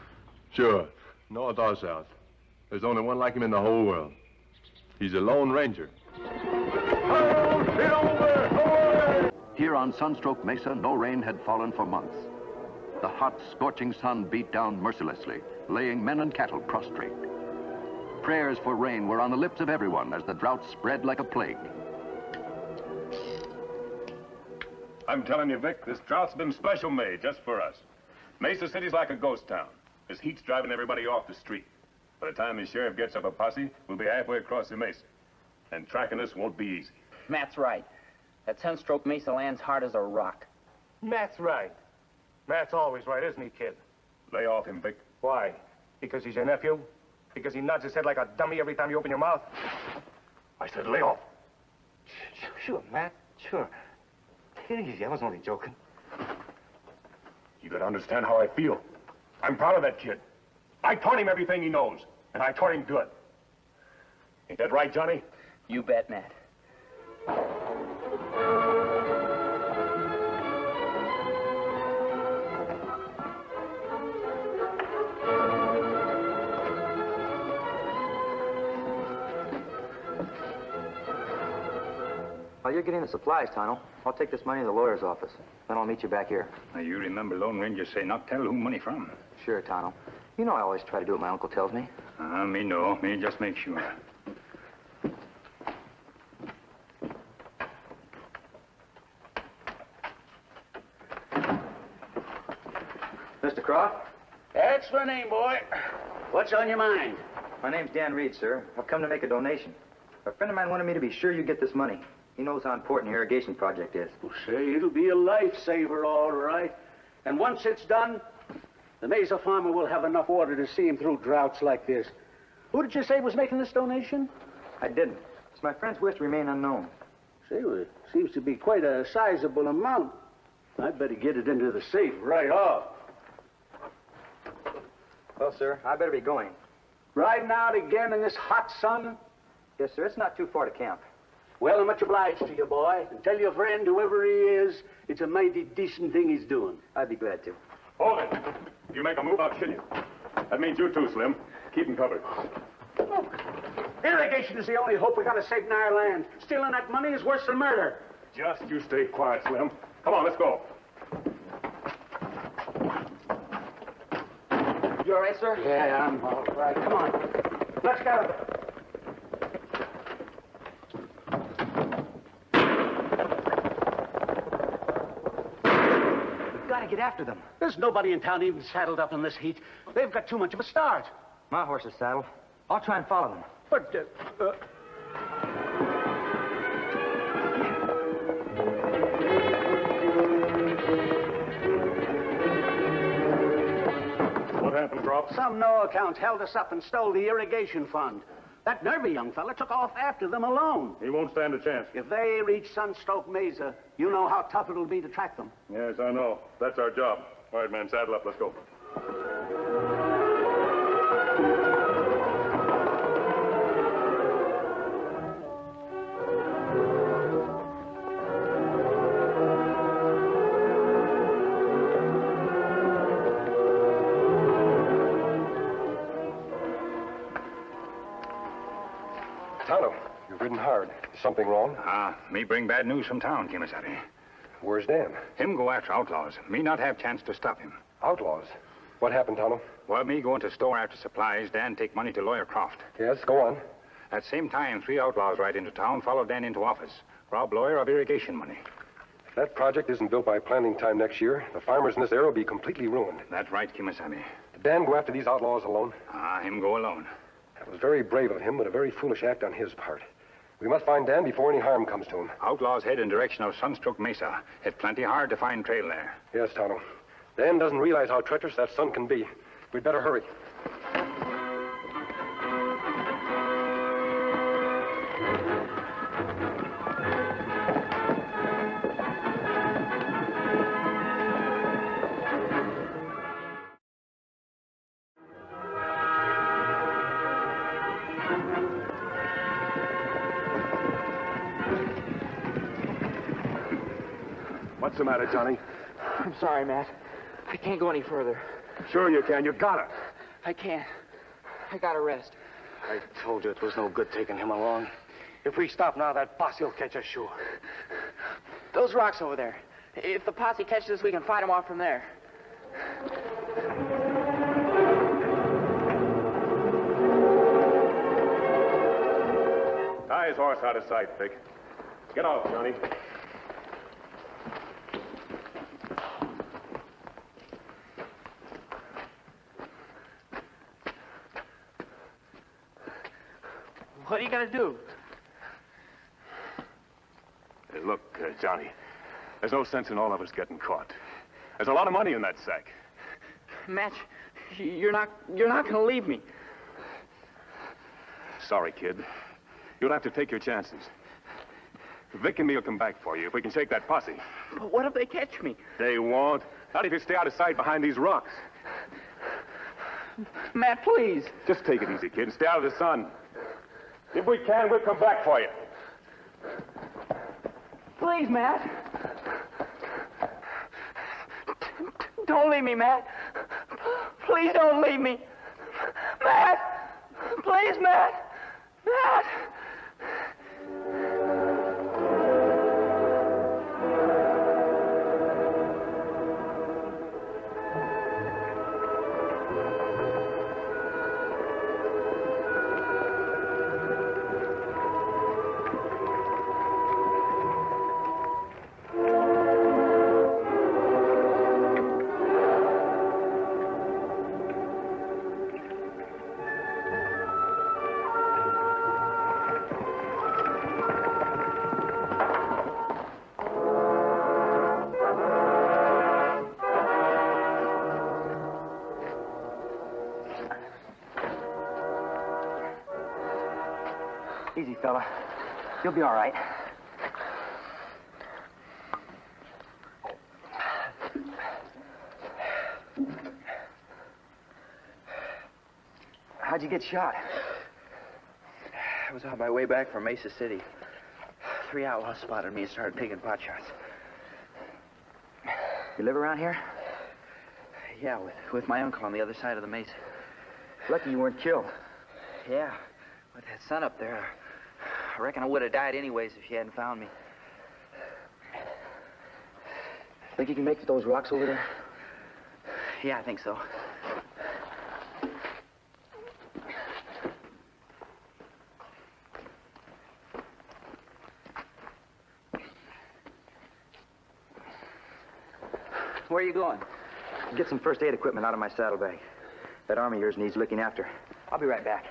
Sure. North or South. There's only one like him in the whole world. He's a Lone Ranger. Here on Sunstroke Mesa, no rain had fallen for months. The hot, scorching sun beat down mercilessly, laying men and cattle prostrate. Prayers for rain were on the lips of everyone as the drought spread like a plague. I'm telling you, Vic, this drought's been special made just for us. Mesa City's like a ghost town. This heat's driving everybody off the street. By the time the sheriff gets up a posse, we'll be halfway across the mesa. And tracking us won't be easy. Matt's right. That Sunstroke Mesa land's hard as a rock. Matt's right. Matt's always right, isn't he, kid? Lay off him, Vic. Why? Because he's your nephew? Because he nods his head like a dummy every time you open your mouth? I said lay off. Sure, Matt, sure. Take it easy, I was only joking. You gotta understand how I feel. I'm proud of that kid. I taught him everything he knows, and I taught him good. Ain't that right, Johnny? You bet, Matt. While you're getting the supplies, Tonto, I'll take this money to the lawyer's office. Then I'll meet you back here. Now, you remember Lone Ranger say not tell who money from. Sure, Tonto. You know I always try to do what my uncle tells me. Me no. Me just make sure. Mr. Croft? That's my name, boy. What's on your mind? My name's Dan Reed, sir. I've come to make a donation. A friend of mine wanted me to be sure you get this money. He knows how important the irrigation project is. Well, say, it'll be a lifesaver, all right. And once it's done, the Mesa farmer will have enough water to see him through droughts like this. Who did you say was making this donation? I didn't. It's my friend's wish to remain unknown. Say, well, it seems to be quite a sizable amount. I'd better get it into the safe right off. Well, sir, I better be going. Riding out again in this hot sun? Yes, sir. It's not too far to camp. Well, I'm much obliged to you, boy. And tell your friend, whoever he is, it's a mighty decent thing he's doing. I'd be glad to. Hold it. If you make a move, I'll kill you. That means you too, Slim. Keep him covered. Look, irrigation is the only hope we got of saving our land. Stealing that money is worse than murder. Just you stay quiet, Slim. Come on, let's go. You all right, sir? Yeah, I'm all right. Come on. Let's go. We've got to get after them. There's nobody in town even saddled up in this heat. They've got too much of a start. My horse is saddled. I'll try and follow them. But, Some no-accounts held us up and stole the irrigation fund. That nervy young fella took off after them alone. He won't stand a chance. If they reach Sunstroke Mesa, you know how tough it'll be to track them. Yes, I know. That's our job. All right, man, saddle up. Let's go. Tonto, you've ridden hard. Is something wrong? Me bring bad news from town, Kimasabi. Where's Dan? Him go after outlaws. Me not have chance to stop him. Outlaws? What happened, Tonto? Well, me go into store after supplies. Dan take money to Lawyer Croft. Yes, go on. At same time, 3 outlaws ride into town, follow Dan into office. Rob Lawyer of irrigation money. If that project isn't built by planting time next year, the farmers in this area will be completely ruined. That's right, Kimasabi. Did Dan go after these outlaws alone? Him go alone. That was very brave of him, but a very foolish act on his part. We must find Dan before any harm comes to him. Outlaws head in direction of Sunstroke Mesa. It's plenty hard to find trail there. Yes, Tonto. Dan doesn't realize how treacherous that sun can be. We'd better hurry. What's the matter, Johnny? I'm sorry, Matt. I can't go any further. Sure you can. You gotta. I can't. I gotta rest. I told you it was no good taking him along. If we stop now, that posse will catch us sure. Those rocks over there. If the posse catches us, we can fight them off from there. Tie his horse out of sight, Vic. Get off, Johnny. What are you gonna do? Hey, look, Johnny, there's no sense in all of us getting caught. There's a lot of money in that sack. Matt, you're not gonna leave me. Sorry, kid. You'll have to take your chances. Vic and me will come back for you if we can shake that posse. But what if they catch me? They won't. Not if you stay out of sight behind these rocks. Matt, please. Just take it easy, kid, and stay out of the sun. If we can, we'll come back for you. Please, Matt. Don't leave me, Matt. Please don't leave me. Matt! Please, Matt! Matt! Easy, fella. You'll be all right. How'd you get shot? I was on my way back from Mesa City. 3 outlaws spotted me and started taking pot shots. You live around here? Yeah, with my uncle on the other side of the mesa. Lucky you weren't killed. Yeah, with that sun up there, I reckon I would have died anyways if you hadn't found me. Think you can make it to those rocks over there? Yeah, I think so. Where are you going? Get some first aid equipment out of my saddlebag. That arm of yours needs looking after. I'll be right back.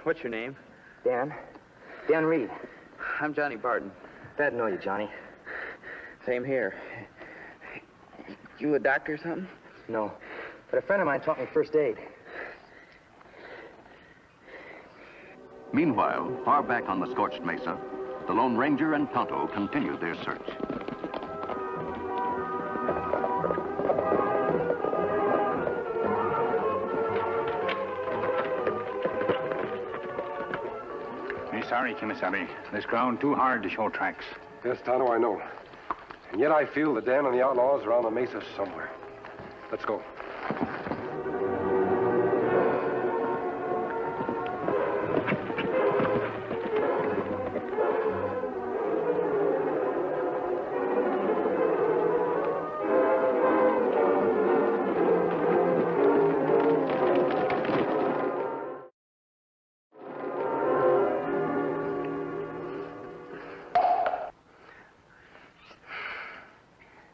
What's your name? Dan. Dan Reed. I'm Johnny Barton. Glad to know you, Johnny. Same here. You a doctor or something? No. But a friend of mine taught me first aid. Meanwhile, far back on the scorched mesa, the Lone Ranger and Tonto continued their search. Me sorry, Kimasabi. This ground too hard to show tracks. Yes, Tonto, I know. And yet I feel that Dan and the outlaws are on the mesa somewhere. Let's go.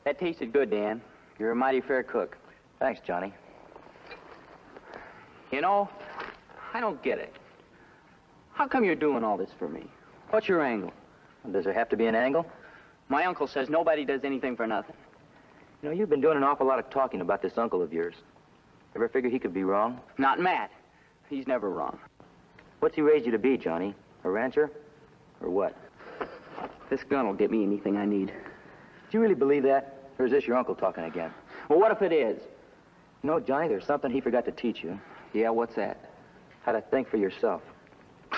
That tasted good, Dan. You're a mighty fair cook. Thanks, Johnny. You know, I don't get it. How come you're doing all this for me? What's your angle? Does there have to be an angle? My uncle says nobody does anything for nothing. You know, you've been doing an awful lot of talking about this uncle of yours. Ever figure he could be wrong? Not Matt. He's never wrong. What's he raised you to be, Johnny? A rancher? Or what? This gun will get me anything I need. Do you really believe that? Or is this your uncle talking again? Well, what if it is? You know, Johnny, there's something he forgot to teach you. Yeah, what's that? How to think for yourself. You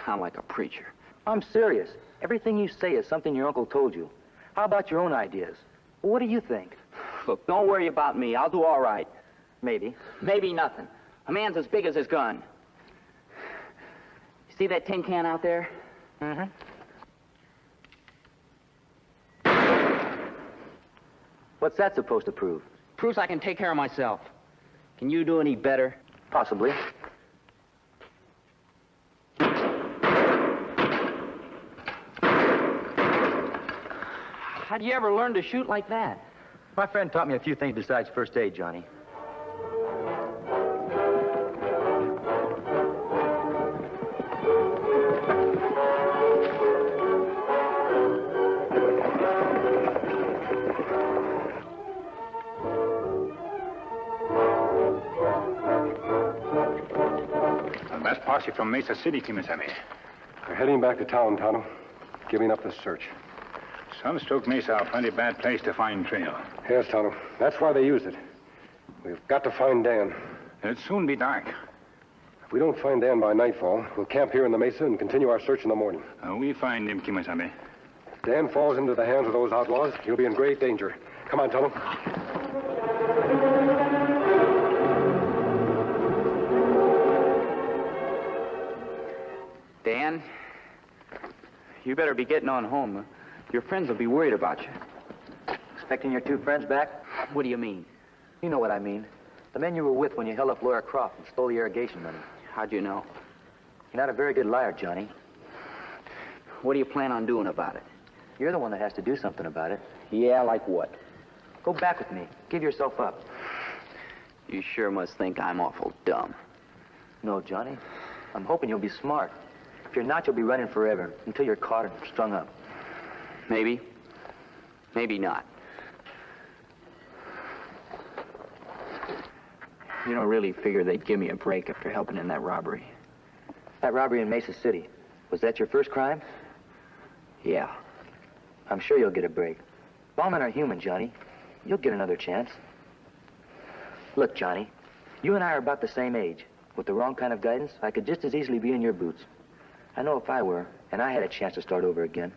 sound like a preacher. I'm serious. Everything you say is something your uncle told you. How about your own ideas? Well, what do you think? Look, don't worry about me. I'll do all right. Maybe. Maybe nothing. A man's as big as his gun. You see that tin can out there? Mm-hmm. What's that supposed to prove? Proves I can take care of myself. Can you do any better? Possibly. How'd you ever learn to shoot like that? My friend taught me a few things besides first aid, Johnny. That's posse from Mesa City, Kimasabi. We're heading back to town, Tonto. Giving up the search. Sunstroke Mesa, a plenty bad place to find trail. Yes, Tonto. That's why they used it. We've got to find Dan. It'll soon be dark. If we don't find Dan by nightfall, we'll camp here in the mesa and continue our search in the morning. We find him, Kimasabi. If Dan falls into the hands of those outlaws, he'll be in great danger. Come on, Tonto. Dan, you better be getting on home. Your friends will be worried about you. Expecting your two friends back? What do you mean? You know what I mean. The men you were with when you held up Laura Croft and stole the irrigation money. How'd you know? You're not a very good liar, Johnny. What do you plan on doing about it? You're the one that has to do something about it. Yeah, like what? Go back with me. Give yourself up. You sure must think I'm awful dumb. No, Johnny. I'm hoping you'll be smart. If you're not, you'll be running forever until you're caught and strung up. Maybe. Maybe not. You don't really figure they'd give me a break after helping in that robbery. That robbery in Mesa City, was that your first crime? Yeah. I'm sure you'll get a break. Lawmen are human, Johnny. You'll get another chance. Look, Johnny, you and I are about the same age. With the wrong kind of guidance, I could just as easily be in your boots. I know if I were, and I had a chance to start over again,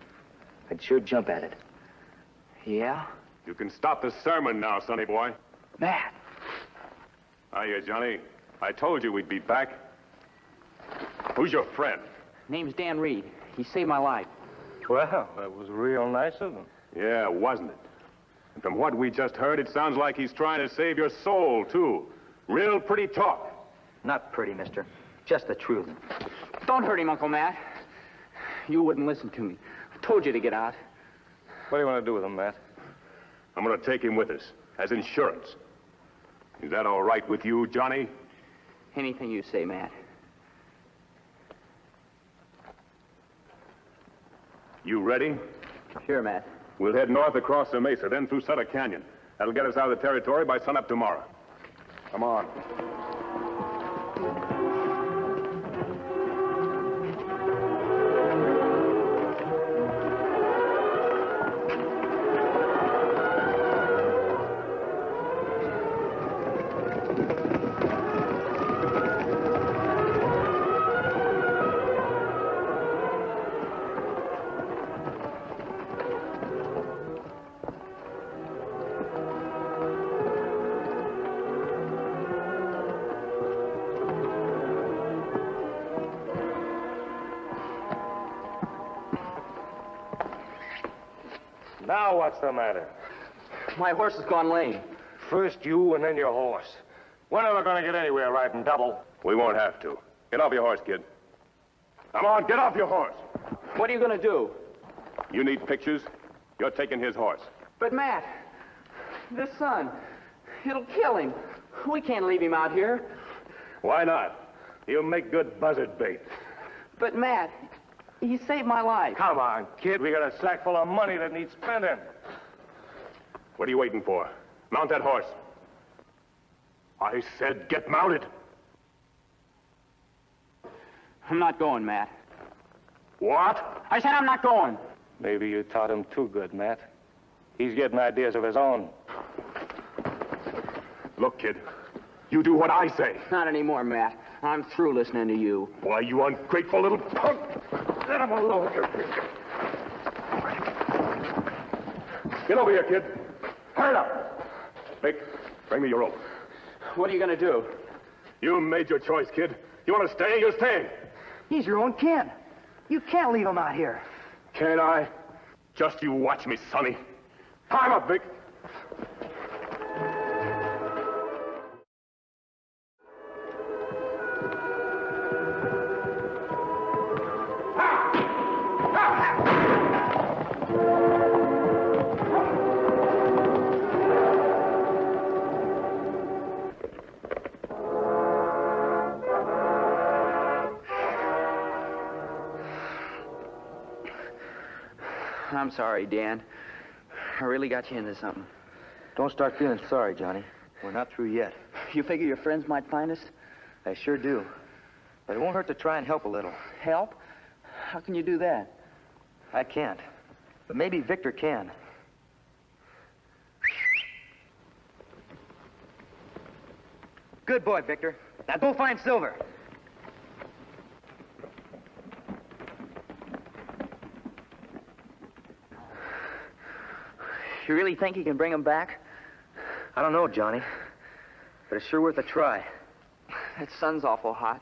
I'd sure jump at it. Yeah? You can stop the sermon now, sonny boy. Matt! Hiya, Johnny. I told you we'd be back. Who's your friend? Name's Dan Reed. He saved my life. Well, that was real nice of him. Yeah, wasn't it? And from what we just heard, it sounds like he's trying to save your soul, too. Real pretty talk. Not pretty, mister. Just the truth. Don't hurt him, Uncle Matt. You wouldn't listen to me. I told you to get out. What do you want to do with him, Matt? I'm going to take him with us as insurance. Is that all right with you, Johnny? Anything you say, Matt. You ready? Sure, Matt. We'll head north across the mesa, then through Sutter Canyon. That'll get us out of the territory by sunup tomorrow. Come on. Now what's the matter? My horse has gone lame. First you and then your horse. We're never going to get anywhere riding double. We won't have to. Get off your horse, kid. Come on, get off your horse. What are you going to do? You need pictures? You're taking his horse. But, Matt, this sun, it'll kill him. We can't leave him out here. Why not? He'll make good buzzard bait. But, Matt, he saved my life. Come on, kid. We got a sack full of money that needs spending. What are you waiting for? Mount that horse. I said get mounted. I'm not going, Matt. What? I said I'm not going. Maybe you taught him too good, Matt. He's getting ideas of his own. Look, kid. You do what I say. Not anymore, Matt. I'm through listening to you. Why, you ungrateful little punk! Let him alone. Get over here, kid. Hurry up. Vic, bring me your rope. What are you going to do? You made your choice, kid. You want to stay, you're staying. He's your own kin. You can't leave him out here. Can't I? Just you watch me, Sonny. Tie him up, Vic. I'm sorry, Dan. I really got you into something. Don't start feeling sorry, Johnny. We're not through yet. You figure your friends might find us? I sure do. But it won't hurt to try and help a little. Help? How can you do that? I can't. But maybe Victor can. Good boy, Victor. Now go find Silver. You really think you can bring him back? I don't know, Johnny. But it's sure worth a try. That sun's awful hot.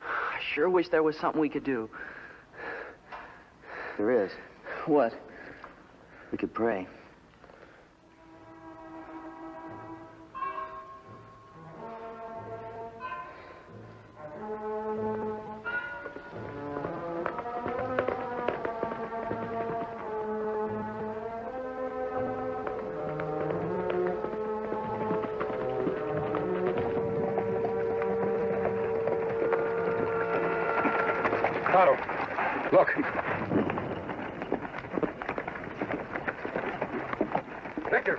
I sure wish there was something we could do. There is. What? We could pray. Tonto, look. Victor.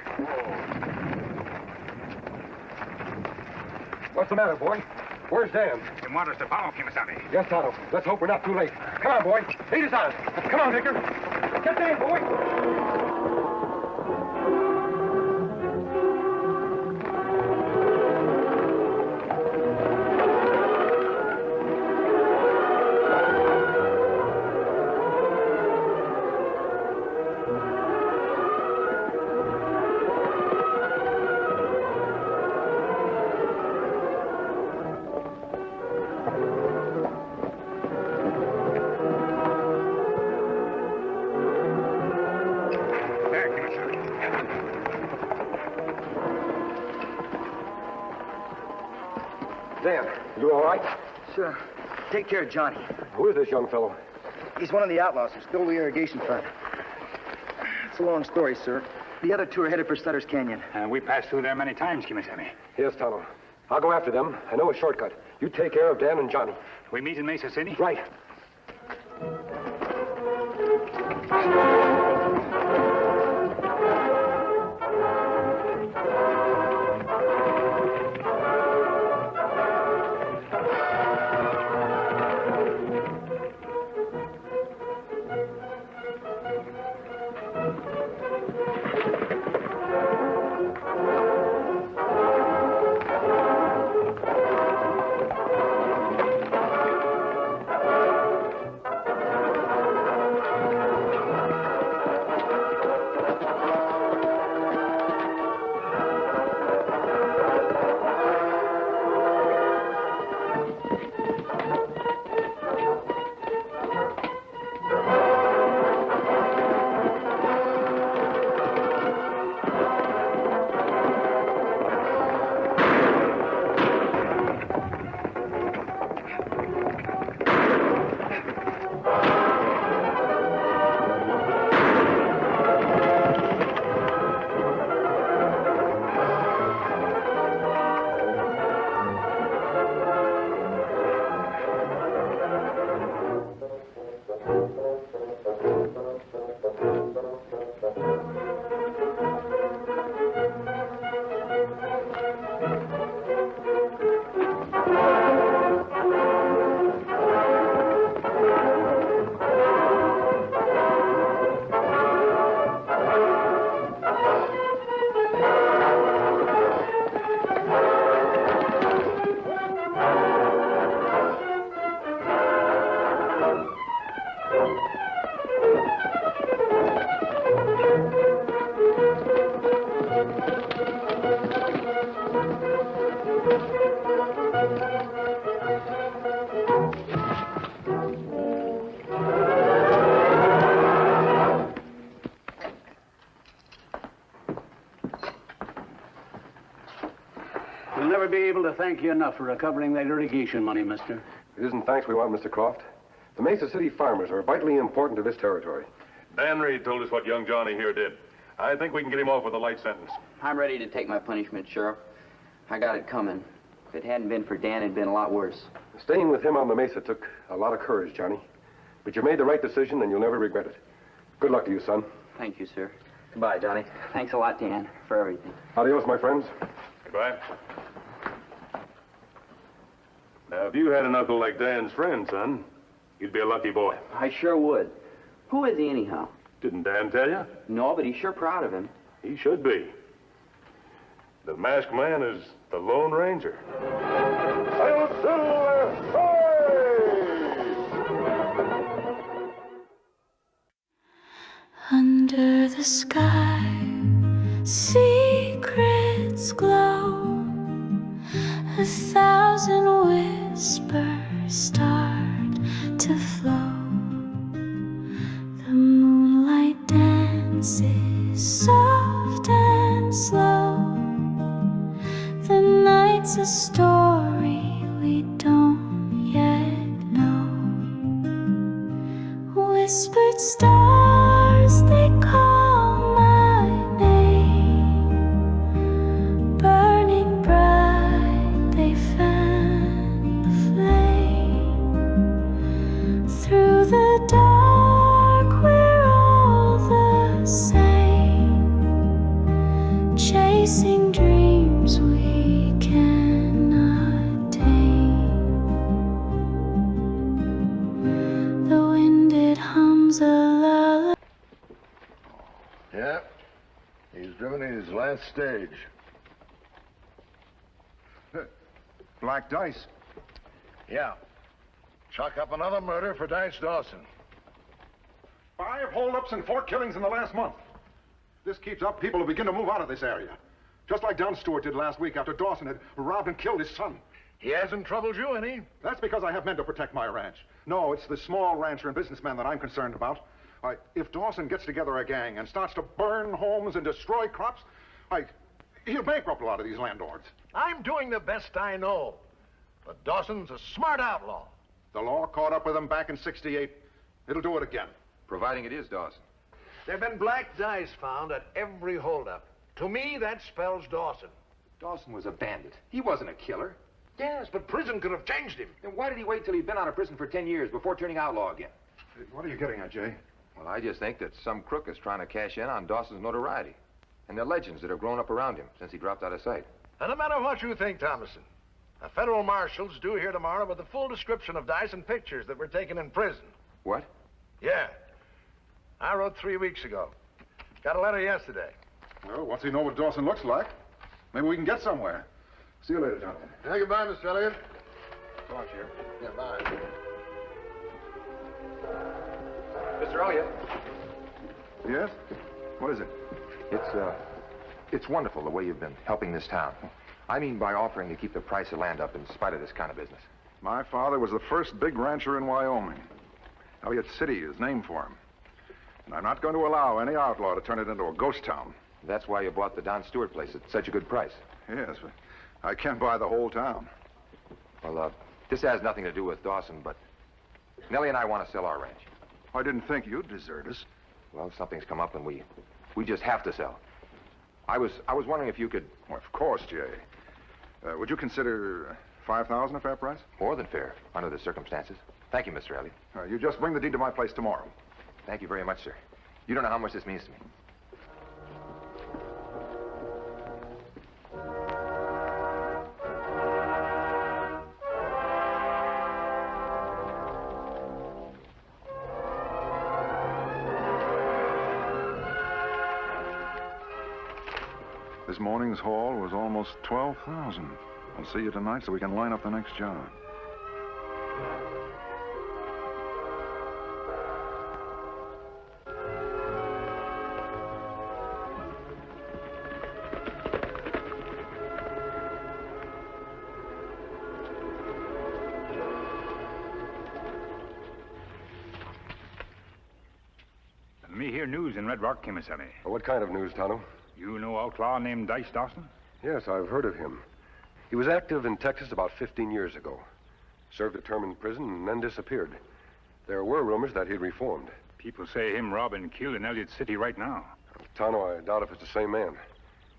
What's the matter, boy? Where's Dan? You want us to follow, Kimasabi? Yes, Tonto. Let's hope we're not too late. Come on, boy. Lead us on. Come on, Victor. Get Dan, boy. Dan, you all right? Sure. Take care of Johnny. Who is this young fellow? He's one of the outlaws who stole the irrigation fund. It's a long story, sir. The other two are headed for Sutter's Canyon. We passed through there many times, Kimasabi. Yes, Tonto. I'll go after them. I know a shortcut. You take care of Dan and Johnny. We meet in Mesa City? Right. never be able to thank you enough for recovering that irrigation money, mister. It isn't thanks we want, Mr. Croft. The Mesa City farmers are vitally important to this territory. Dan Reed told us what young Johnny here did. I think we can get him off with a light sentence. I'm ready to take my punishment, Sheriff. I got it coming. If it hadn't been for Dan, it'd been a lot worse. Staying with him on the Mesa took a lot of courage, Johnny. But you made the right decision, and you'll never regret it. Good luck to you, son. Thank you, sir. Goodbye, Johnny. Thanks a lot, Dan, for everything. Adios, my friends. Goodbye. Now, if you had an uncle like Dan's friend, son, you'd be a lucky boy. I sure would. Who is he, anyhow? Didn't Dan tell you? No, but he's sure proud of him. He should be. The masked man is the Lone Ranger. Under the sky, secrets glow. 1,000 whispers start to flow. The moonlight dances soft and slow. The night's a story we don't yet know. Whispered stars, they call my name. Burning bright, they fan the flame. Through the dark, we're all the same. Chasing dreams we cannot tame. The wind, it hums a lullaby. Yeah, he's driven his last stage. Black dice. Yeah. Chalk up another murder for Dice Dawson. 5 holdups and 4 killings in the last month. If this keeps up, people will begin to move out of this area. Just like Don Stewart did last week after Dawson had robbed and killed his son. He hasn't troubled you any? That's because I have men to protect my ranch. No, it's the small rancher and businessman that I'm concerned about. If Dawson gets together a gang and starts to burn homes and destroy crops, he'll bankrupt a lot of these landlords. I'm doing the best I know. But Dawson's a smart outlaw. The law caught up with him back in '68. It'll do it again. Providing it is Dawson. There have been black dice found at every holdup. To me, that spells Dawson. Dawson was a bandit. He wasn't a killer. Yes, but prison could have changed him. Then why did he wait till he'd been out of prison for 10 years before turning outlaw again? What are you getting at, Jay? Well, I just think that some crook is trying to cash in on Dawson's notoriety and the legends that have grown up around him since he dropped out of sight. And no matter what you think, Thomason, the federal marshal's due here tomorrow with a full description of Dice and pictures that were taken in prison. What? Yeah. I wrote 3 weeks ago. Got a letter yesterday. Well, once we know what Dawson looks like, maybe we can get somewhere. See you later, Jonathan. Yeah, goodbye, Mr. Elliott. Go on, Sheriff. Yeah, bye. Mr. Elliott. Yes? What is it? It's wonderful the way you've been helping this town. I mean by offering to keep the price of land up in spite of this kind of business. My father was the first big rancher in Wyoming. Elliott City is named for him. And I'm not going to allow any outlaw to turn it into a ghost town. That's why you bought the Don Stewart place at such a good price. Yes, but I can't buy the whole town. Well, this has nothing to do with Dawson, but Nellie and I want to sell our ranch. I didn't think you'd desert us. Well, something's come up and we just have to sell. I was wondering if you could... Well, of course, Jay. Would you consider $5,000 a fair price? More than fair, under the circumstances. Thank you, Mr. Elliott. You just bring the deed to my place tomorrow. Thank you very much, sir. You don't know how much this means to me. This morning's haul was almost 12,000. I'll see you tonight so we can line up the next job. Me hear news in Red Rock, Commissary. What kind of news, Tonto? You know outlaw named Dice Dawson? Yes, I've heard of him. He was active in Texas about 15 years ago. Served a term in prison and then disappeared. There were rumors that he'd reformed. People say him rob and kill in Elliott City right now. Tano, I doubt if it's the same man.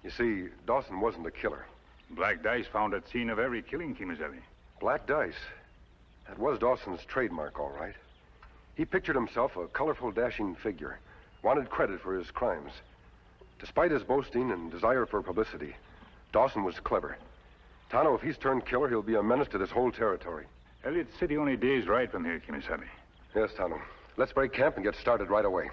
You see, Dawson wasn't a killer. Black dice found at scene of every killing, Kimaselli. Black dice? That was Dawson's trademark, all right. He pictured himself a colorful, dashing figure, wanted credit for his crimes. Despite his boasting and desire for publicity, Dawson was clever. Tano, if he's turned killer, he'll be a menace to this whole territory. Elliott City only days ride from here, Kimaselli. Yes, Tano. Let's break camp and get started right away.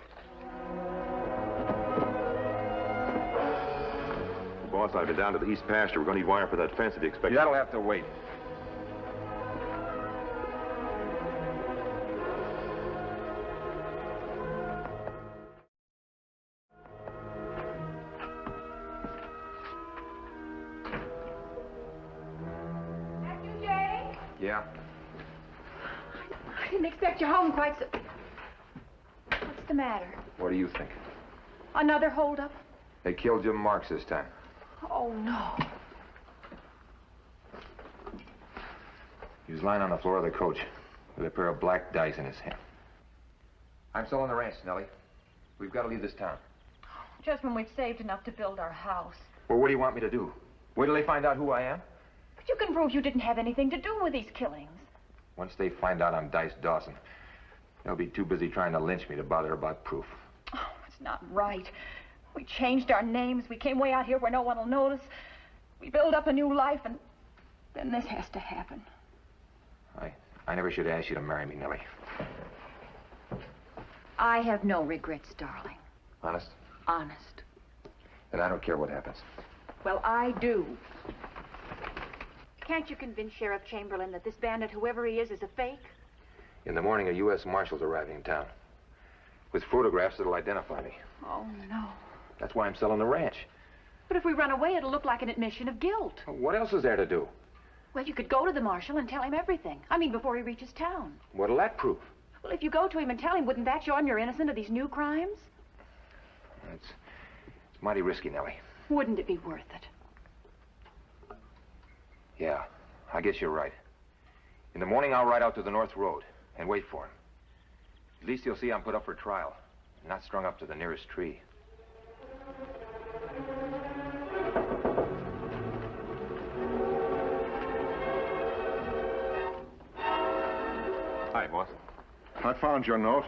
Boss, I've been down to the east pasture. We're going to need wire for that fence if you expect... That'll have to wait. Yeah. I didn't expect you home quite so... What's the matter? What do you think? Another holdup? They killed Jim Marks this time. Oh, no. He was lying on the floor of the coach with a pair of black dice in his hand. I'm selling the ranch, Nellie. We've got to leave this town. Just when we've saved enough to build our house. Well, what do you want me to do? Wait till they find out who I am? But you can prove you didn't have anything to do with these killings. Once they find out I'm Dice Dawson, they'll be too busy trying to lynch me to bother about proof. Oh, it's not right. We changed our names. We came way out here where no one will notice. We build up a new life, and then this has to happen. I never should ask you to marry me, Nellie. I have no regrets, darling. Honest? Honest. Then I don't care what happens. Well, I do. Can't you convince Sheriff Chamberlain that this bandit, whoever he is a fake? In the morning, a U.S. Marshal's arriving in town with photographs that'll identify me. Oh, no. That's why I'm selling the ranch. But if we run away, it'll look like an admission of guilt. What else is there to do? Well, you could go to the marshal and tell him everything. I mean, before he reaches town. What'll that prove? Well, if you go to him and tell him, wouldn't that show him you're innocent of these new crimes? It's mighty risky, Nellie. Wouldn't it be worth it? Yeah, I guess you're right. In the morning, I'll ride out to the North Road and wait for him. At least he'll see I'm put up for trial, not strung up to the nearest tree. Hi, boss. I found your note.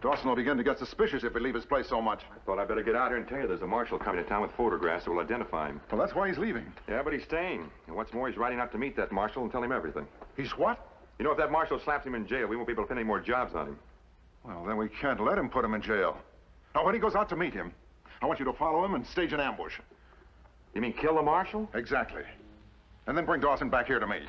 Dawson will begin to get suspicious if we leave his place so much. I thought I'd better get out here and tell you there's a marshal coming to town with photographs that will identify him. Well, that's why he's leaving. Yeah, but he's staying. And what's more, he's riding out to meet that marshal and tell him everything. He's what? You know, if that marshal slaps him in jail, we won't be able to pin any more jobs on him. Well, then we can't let him put him in jail. Now, when he goes out to meet him, I want you to follow him and stage an ambush. You mean kill the marshal? Exactly. And then bring Dawson back here to me.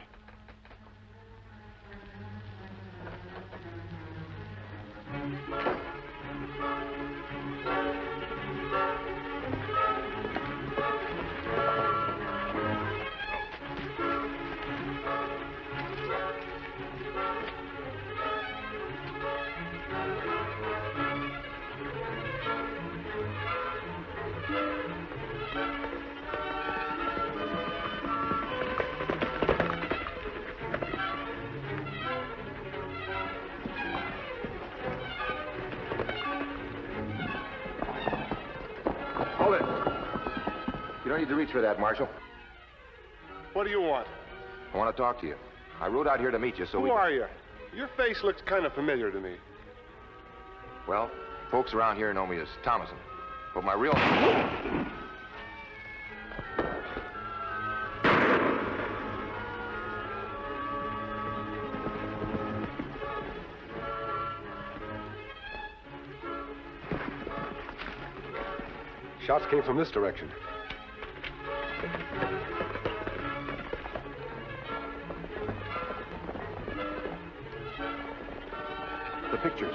Hold it. You don't need to reach for that, Marshal. What do you want? I want to talk to you. I rode out here to meet you, so Who are you? Your face looks kind of familiar to me. Well, folks around here know me as Thomason. But my real name... Shots came from this direction. The pictures.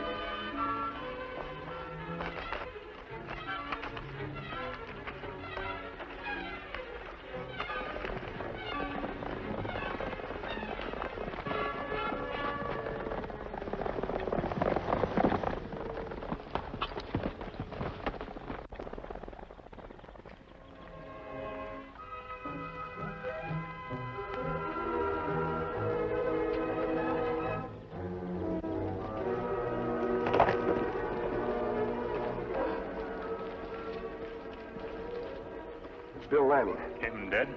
Bill Lanning. Him dead?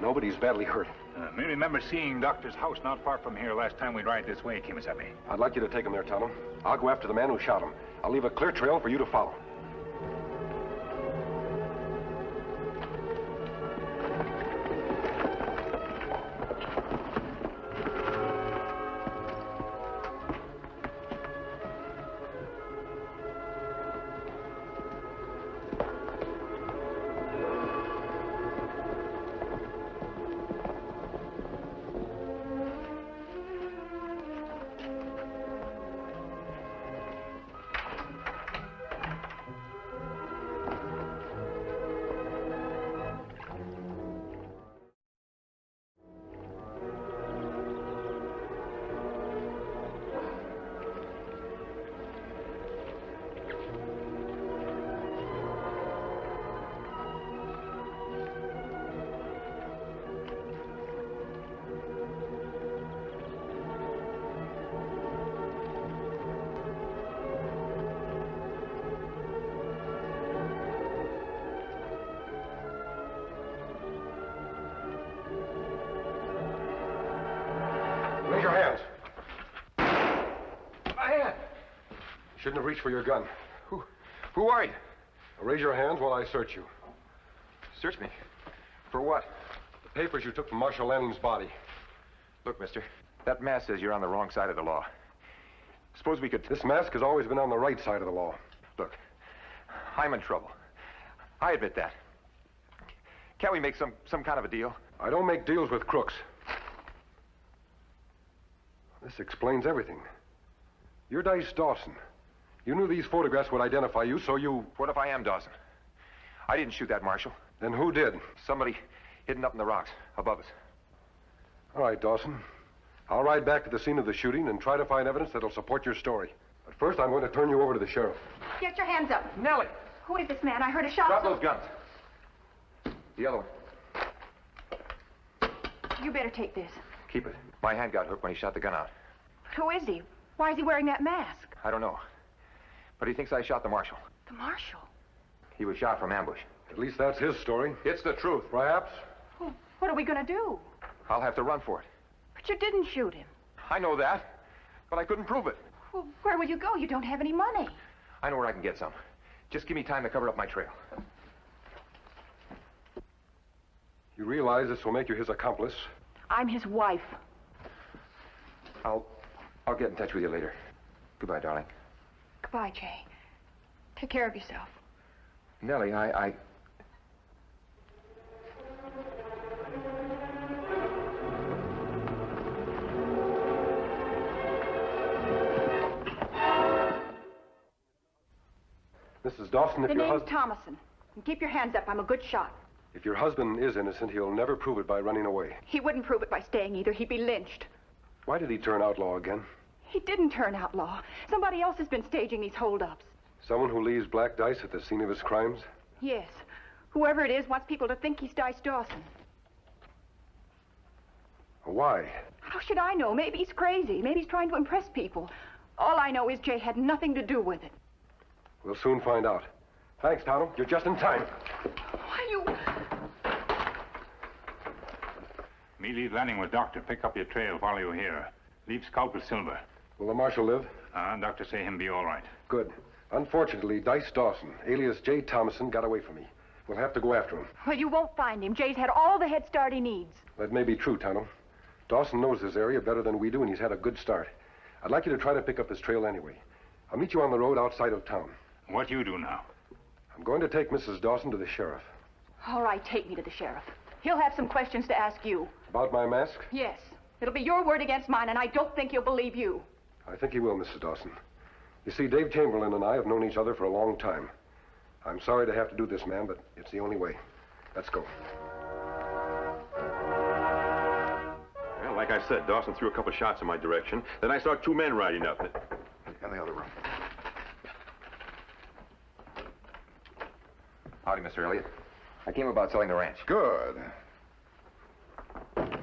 Nobody's badly hurt. Me remember seeing Doctor's house not far from here last time we'd ride this way, Kimasabi. I'd like you to take him there, Tonto. I'll go after the man who shot him. I'll leave a clear trail for you to follow. Raise your hands. My hand. Shouldn't have reached for your gun. Who are you? Now raise your hands while I search you. Search me? For what? The papers you took from Marshal Lanning's body. Look, mister, that mask says you're on the wrong side of the law. Suppose we could... This mask has always been on the right side of the law. Look, I'm in trouble. I admit that. Can't we make some kind of a deal? I don't make deals with crooks. This explains everything. You're Dice Dawson. You knew these photographs would identify you, so you... What if I am Dawson? I didn't shoot that marshal. Then who did? Somebody hidden up in the rocks above us. All right, Dawson. I'll ride back to the scene of the shooting and try to find evidence that'll support your story. But first, I'm going to turn you over to the sheriff. Get your hands up. Nellie! Who is this man? I heard a shot. Drop those guns. The other one. You better take this. Keep it. My hand got hooked when he shot the gun out. Who is he? Why is he wearing that mask? I don't know. But he thinks I shot the marshal. The marshal? He was shot from ambush. At least that's his story. It's the truth. Perhaps. Well, what are we going to do? I'll have to run for it. But you didn't shoot him. I know that, but I couldn't prove it. Well, where will you go? You don't have any money. I know where I can get some. Just give me time to cover up my trail. You realize this will make you his accomplice? I'm his wife. I'll get in touch with you later. Goodbye, darling. Goodbye, Jay. Take care of yourself. Nellie, I... Mrs. Dawson, if The your name's husband... Thomason. And keep your hands up. I'm a good shot. If your husband is innocent, he'll never prove it by running away. He wouldn't prove it by staying either. He'd be lynched. Why did he turn outlaw again? He didn't turn outlaw. Somebody else has been staging these holdups. Someone who leaves black dice at the scene of his crimes? Yes. Whoever it is wants people to think he's Dice Dawson. Why? How should I know? Maybe he's crazy. Maybe he's trying to impress people. All I know is Jay had nothing to do with it. We'll soon find out. Thanks, Tonto. You're just in time. Why, you... Me leave Lanning with Doctor. Pick up your trail while you're here. Leave Scout with Silver. Will the marshal live? Doctor say him be all right. Good. Unfortunately, Dice Dawson, alias Jay Thomason, got away from me. We'll have to go after him. Well, you won't find him. Jay's had all the head start he needs. That may be true, Tonto. Dawson knows this area better than we do, and he's had a good start. I'd like you to try to pick up his trail anyway. I'll meet you on the road outside of town. What you do now? I'm going to take Mrs. Dawson to the sheriff. All right, take me to the sheriff. He'll have some questions to ask you. About my mask? Yes. It'll be your word against mine, and I don't think he'll believe you. I think he will, Mrs. Dawson. You see, Dave Chamberlain and I have known each other for a long time. I'm sorry to have to do this, ma'am, but it's the only way. Let's go. Well, like I said, Dawson threw a couple shots in my direction. Then I saw two men riding up. In the other room. Howdy, Mr. Elliott. I came about selling the ranch. Good. Did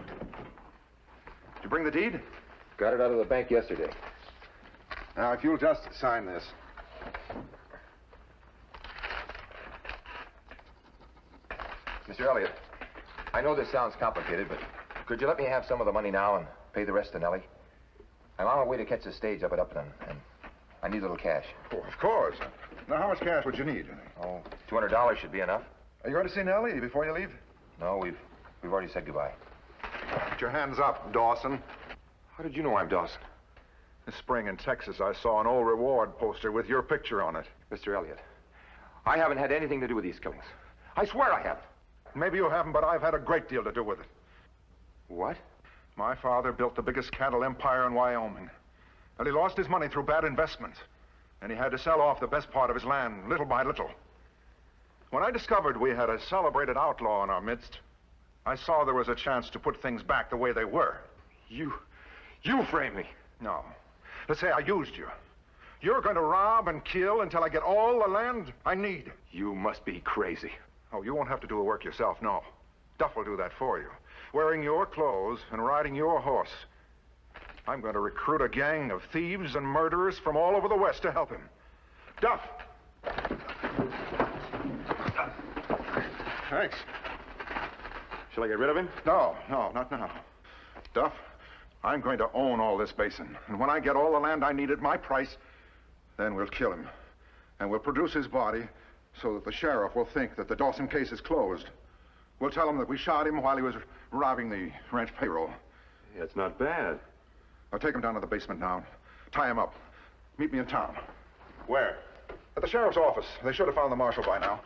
you bring the deed? Got it out of the bank yesterday. Now, if you'll just sign this. Mr. Elliott, I know this sounds complicated, but could you let me have some of the money now and pay the rest to Nellie? I'm on my way to catch the stage up at Upton, and I need a little cash. Oh, of course. Now, how much cash would you need? Oh, $200 should be enough. Are you going to see Nellie before you leave? No, we've already said goodbye. Put your hands up, Dawson. How did you know I'm Dawson? This spring in Texas, I saw an old reward poster with your picture on it. Mr. Elliott, I haven't had anything to do with these killings. I swear I haven't. Maybe you haven't, but I've had a great deal to do with it. What? My father built the biggest cattle empire in Wyoming. And he lost his money through bad investments. And he had to sell off the best part of his land, little by little. When I discovered we had a celebrated outlaw in our midst, I saw there was a chance to put things back the way they were. You framed me. No. Let's say I used you. You're going to rob and kill until I get all the land I need. You must be crazy. Oh, you won't have to do the work yourself, no. Duff will do that for you. Wearing your clothes and riding your horse. I'm going to recruit a gang of thieves and murderers from all over the West to help him. Duff! Thanks. Shall I get rid of him? No, not now. Duff, I'm going to own all this basin. And when I get all the land I need at my price, then we'll kill him. And we'll produce his body so that the sheriff will think that the Dawson case is closed. We'll tell him that we shot him while he was robbing the ranch payroll. Yeah, it's not bad. I'll take him down to the basement now. Tie him up. Meet me in town. Where? At the sheriff's office. They should have found the marshal by now.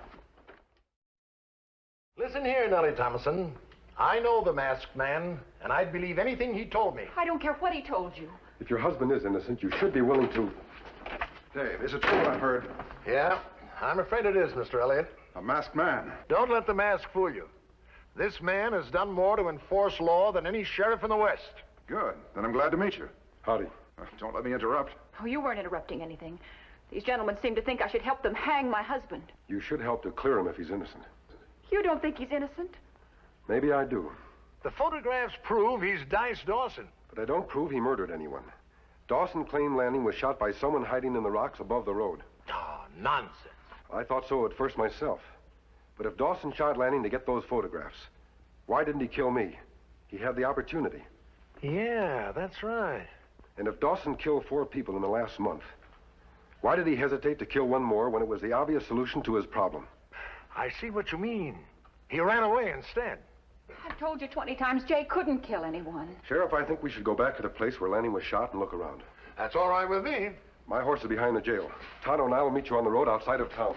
Listen here, Nellie Thomason. I know the masked man, and I'd believe anything he told me. I don't care what he told you. If your husband is innocent, you should be willing to... Dave, is it true what I've heard? Yeah, I'm afraid it is, Mr. Elliott. A masked man. Don't let the mask fool you. This man has done more to enforce law than any sheriff in the West. Good. Then I'm glad to meet you. Howdy. Don't let me interrupt. Oh, you weren't interrupting anything. These gentlemen seem to think I should help them hang my husband. You should help to clear him if he's innocent. You don't think he's innocent? Maybe I do. The photographs prove he's Dice Dawson. But I don't prove he murdered anyone. Dawson claimed Lanning was shot by someone hiding in the rocks above the road. Oh, nonsense. I thought so at first myself. But if Dawson shot Lanning to get those photographs, why didn't he kill me? He had the opportunity. Yeah, that's right. And if Dawson killed 4 people in the last month, why did he hesitate to kill one more when it was the obvious solution to his problem? I see what you mean. He ran away instead. I've told you 20 times Jay couldn't kill anyone. Sheriff, I think we should go back to the place where Lanning was shot and look around. That's all right with me. My horse is behind the jail. Tonto and I will meet you on the road outside of town.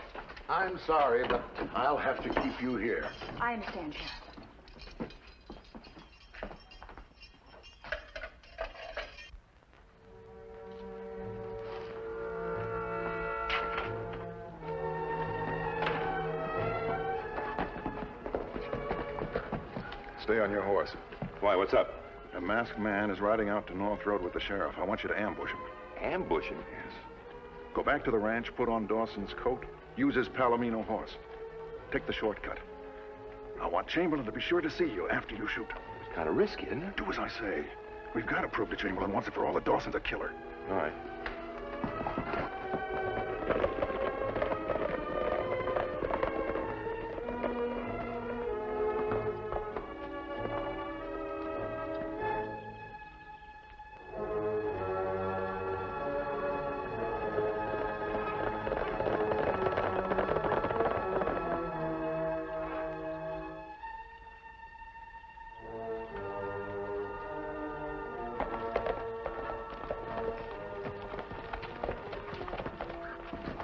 I'm sorry, but I'll have to keep you here. I understand, Sheriff. Stay on your horse. Why, what's up? A masked man is riding out to North Road with the sheriff. I want you to ambush him. Ambush him? Yes. Go back to the ranch, put on Dawson's coat, use his Palomino horse. Take the shortcut. I want Chamberlain to be sure to see you after you shoot. It's kind of risky, isn't it? Do as I say. We've got to prove to Chamberlain once and for all that Dawson's a killer. All right.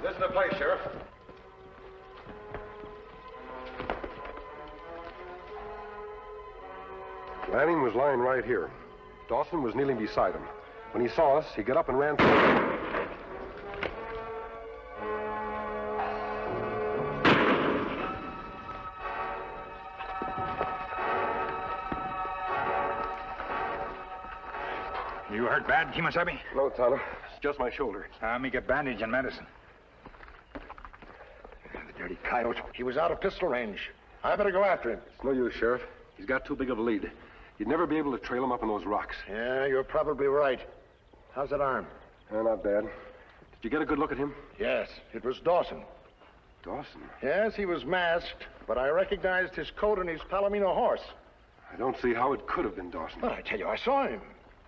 This is the place, Sheriff. Lanning was lying right here. Dawson was kneeling beside him. When he saw us, he got up and ran toward us. You hurt bad, Kimasabi? No, Tonto. It's just my shoulder. Let me get bandage and medicine. The dirty coyote. He was out of pistol range. I better go after him. It's no use, Sheriff. He's got too big of a lead. You'd never be able to trail him up in those rocks. Yeah, you're probably right. How's that arm? Not bad. Did you get a good look at him? Yes, it was Dawson. Dawson? Yes, he was masked, but I recognized his coat and his Palomino horse. I don't see how it could have been Dawson. But I tell you, I saw him.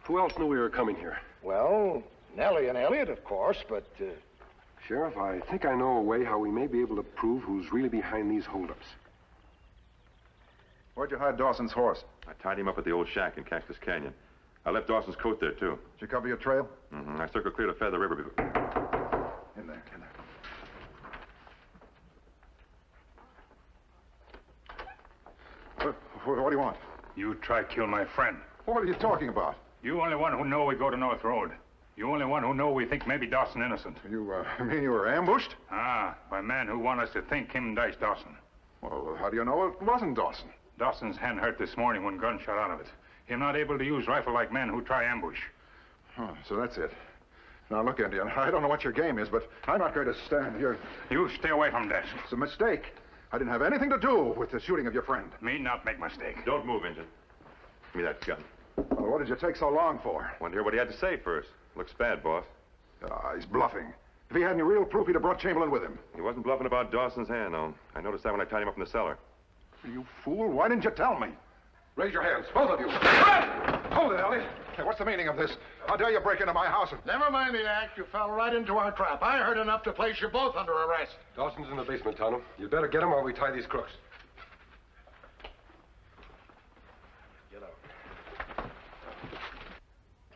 Who else knew we were coming here? Well, Nellie and Elliot, of course, but... Sheriff, I think I know a way how we may be able to prove who's really behind these holdups. Where'd you hide Dawson's horse? I tied him up at the old shack in Cactus Canyon. I left Dawson's coat there, too. Did you cover your trail? Mm-hmm. I circled clear to Feather River before... In there, in there. What do you want? You try kill my friend. What are you talking about? You only one who know we go to North Road. You only one who know we think maybe Dawson innocent. You mean you were ambushed? Ah, by men who want us to think him dice Dawson. Well, how do you know it wasn't Dawson? Dawson's hand hurt this morning when gun shot out of it. Him not able to use rifle like men who try ambush. Oh, so that's it. Now, look, Indian, I don't know what your game is, but I'm not going to stand here. You stay away from desk. It's a mistake. I didn't have anything to do with the shooting of your friend. Me not make mistake. Don't move, Injun. Give me that gun. Well, what did you take so long for? Want to hear what he had to say first. Looks bad, boss. He's bluffing. If he had any real proof, he'd have brought Chamberlain with him. He wasn't bluffing about Dawson's hand, though. I noticed that when I tied him up in the cellar. You fool. Why didn't you tell me? Raise your hands, both of you. Hold it, Elliot. Hey, what's the meaning of this? How dare you break into my house? Never mind the act. You fell right into our trap. I heard enough to place you both under arrest. Dawson's in the basement, Tonto. You better get him while we tie these crooks. Get out.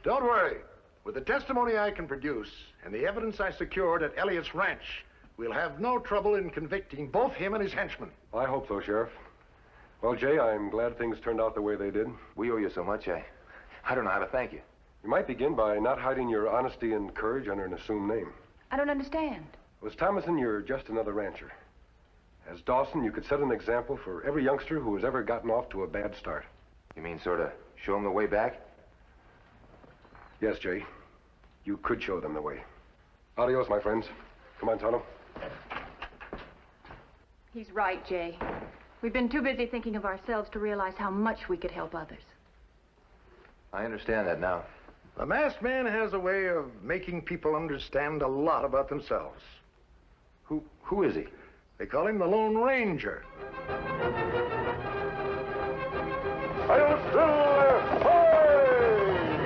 Don't worry. With the testimony I can produce and the evidence I secured at Elliott's ranch, we'll have no trouble in convicting both him and his henchmen. I hope so, Sheriff. Well, Jay, I'm glad things turned out the way they did. We owe you so much, I don't know how to thank you. You might begin by not hiding your honesty and courage under an assumed name. I don't understand. Was Thomason, you're just another rancher. As Dawson, you could set an example for every youngster who has ever gotten off to a bad start. You mean sort of show them the way back? Yes, Jay. You could show them the way. Adios, my friends. Come on, Tonto. He's right, Jay. We've been too busy thinking of ourselves to realize how much we could help others. I understand that now. The masked man has a way of making people understand a lot about themselves. Who is he? They call him the Lone Ranger. I